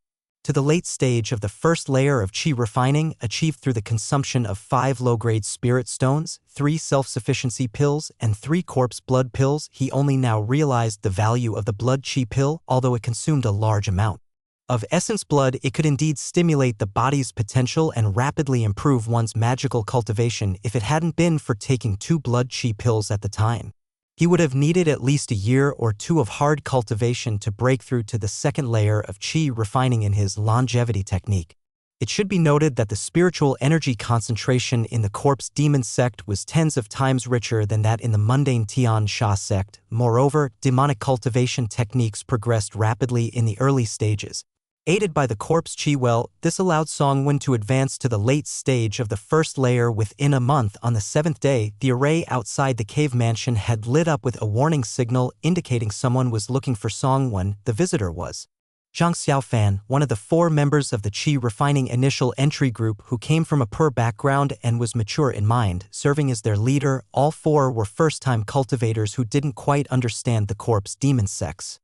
to the late stage of the first layer of chi refining, achieved through the consumption of 5 low-grade spirit stones, 3 self-sufficiency pills, and 3 corpse blood pills. He only now realized the value of the blood chi pill, although it consumed a large amount of essence blood. It could indeed stimulate the body's potential and rapidly improve one's magical cultivation if it hadn't been for taking 2 blood chi pills at the time. He would have needed at least a year or 2 of hard cultivation to break through to the second layer of chi refining in his longevity technique. It should be noted that the spiritual energy concentration in the Corpse Demon sect was tens of times richer than that in the mundane Tian Sha sect. Moreover, demonic cultivation techniques progressed rapidly in the early stages. Aided by the corpse chi well, this allowed Songwon to advance to the late stage of the first layer within a month. On the 7th day, the array outside the cave mansion had lit up with a warning signal indicating someone was looking for Songwon. The visitor was Zhang Xiaofan, one of the 4 members of the chi refining initial entry group who came from a poor background and was mature in mind, serving as their leader. All 4 were first-time cultivators who didn't quite understand the corpse demon sects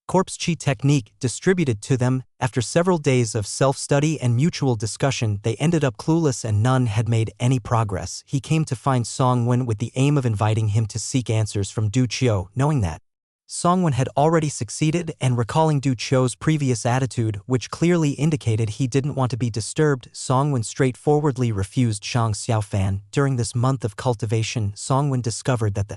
corpse chi technique distributed to them. After several days of self-study and mutual discussion, they ended up clueless and none had made any progress. He came to find Songwon with the aim of inviting him to seek answers from Du Chou, knowing that Songwon had already succeeded and recalling Du Chou's previous attitude, which clearly indicated he didn't want to be disturbed. Songwon straightforwardly refused Zhang Xiaofan. During this month of cultivation, Songwon discovered that the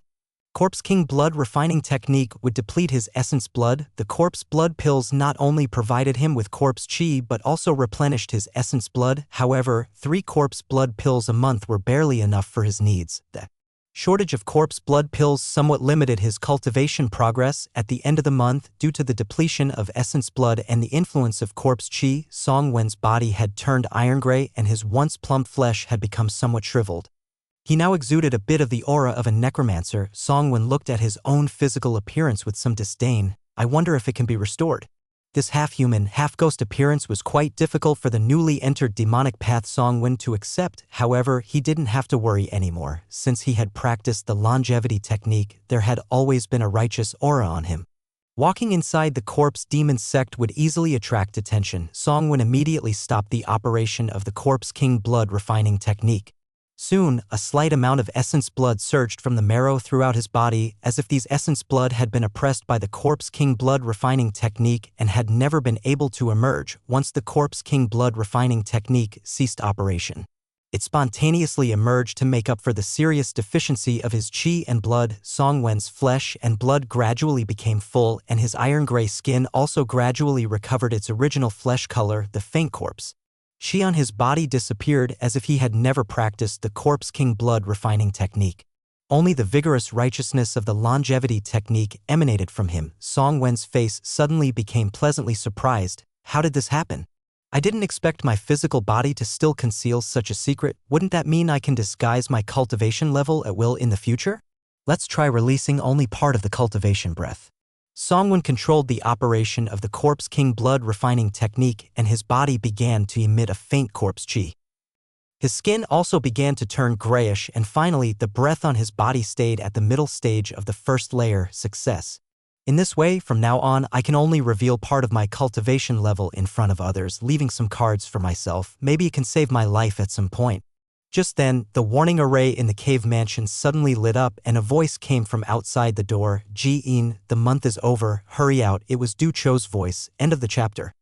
Corpse King blood refining technique would deplete his essence blood. The corpse blood pills not only provided him with corpse chi but also replenished his essence blood. However, 3 corpse blood pills a month were barely enough for his needs. The shortage of corpse blood pills somewhat limited his cultivation progress. At the end of the month, due to the depletion of essence blood and the influence of corpse chi, Songwen's body had turned iron gray and his once plump flesh had become somewhat shriveled. He now exuded a bit of the aura of a necromancer. Songwon looked at his own physical appearance with some disdain. I wonder if it can be restored. This half-human, half-ghost appearance was quite difficult for the newly entered demonic path Songwon to accept. However, he didn't have to worry anymore. Since he had practiced the longevity technique, there had always been a righteous aura on him. Walking inside the corpse demon sect would easily attract attention. Songwon immediately stopped the operation of the Corpse King blood refining technique. Soon, a slight amount of essence blood surged from the marrow throughout his body, as if these essence blood had been oppressed by the Corpse King blood refining technique and had never been able to emerge. Once the Corpse King blood refining technique ceased operation, it spontaneously emerged to make up for the serious deficiency of his chi and blood. Songwen's flesh and blood gradually became full, and his iron-gray skin also gradually recovered its original flesh color. The faint corpse chi on his body disappeared as if he had never practiced the Corpse King blood refining technique. Only the vigorous righteousness of the longevity technique emanated from him. Songwen's face suddenly became pleasantly surprised. How did this happen? I didn't expect my physical body to still conceal such a secret. Wouldn't that mean I can disguise my cultivation level at will in the future? Let's try releasing only part of the cultivation breath. Songwon controlled the operation of the Corpse King blood refining technique and his body began to emit a faint corpse chi. His skin also began to turn grayish and finally the breath on his body stayed at the middle stage of the first layer, success. In this way, from now on, I can only reveal part of my cultivation level in front of others, leaving some cards for myself. Maybe it can save my life at some point. Just then, the warning array in the cave mansion suddenly lit up and a voice came from outside the door. Ji-in, the month is over, hurry out. It was Du Cho's voice. End of the chapter.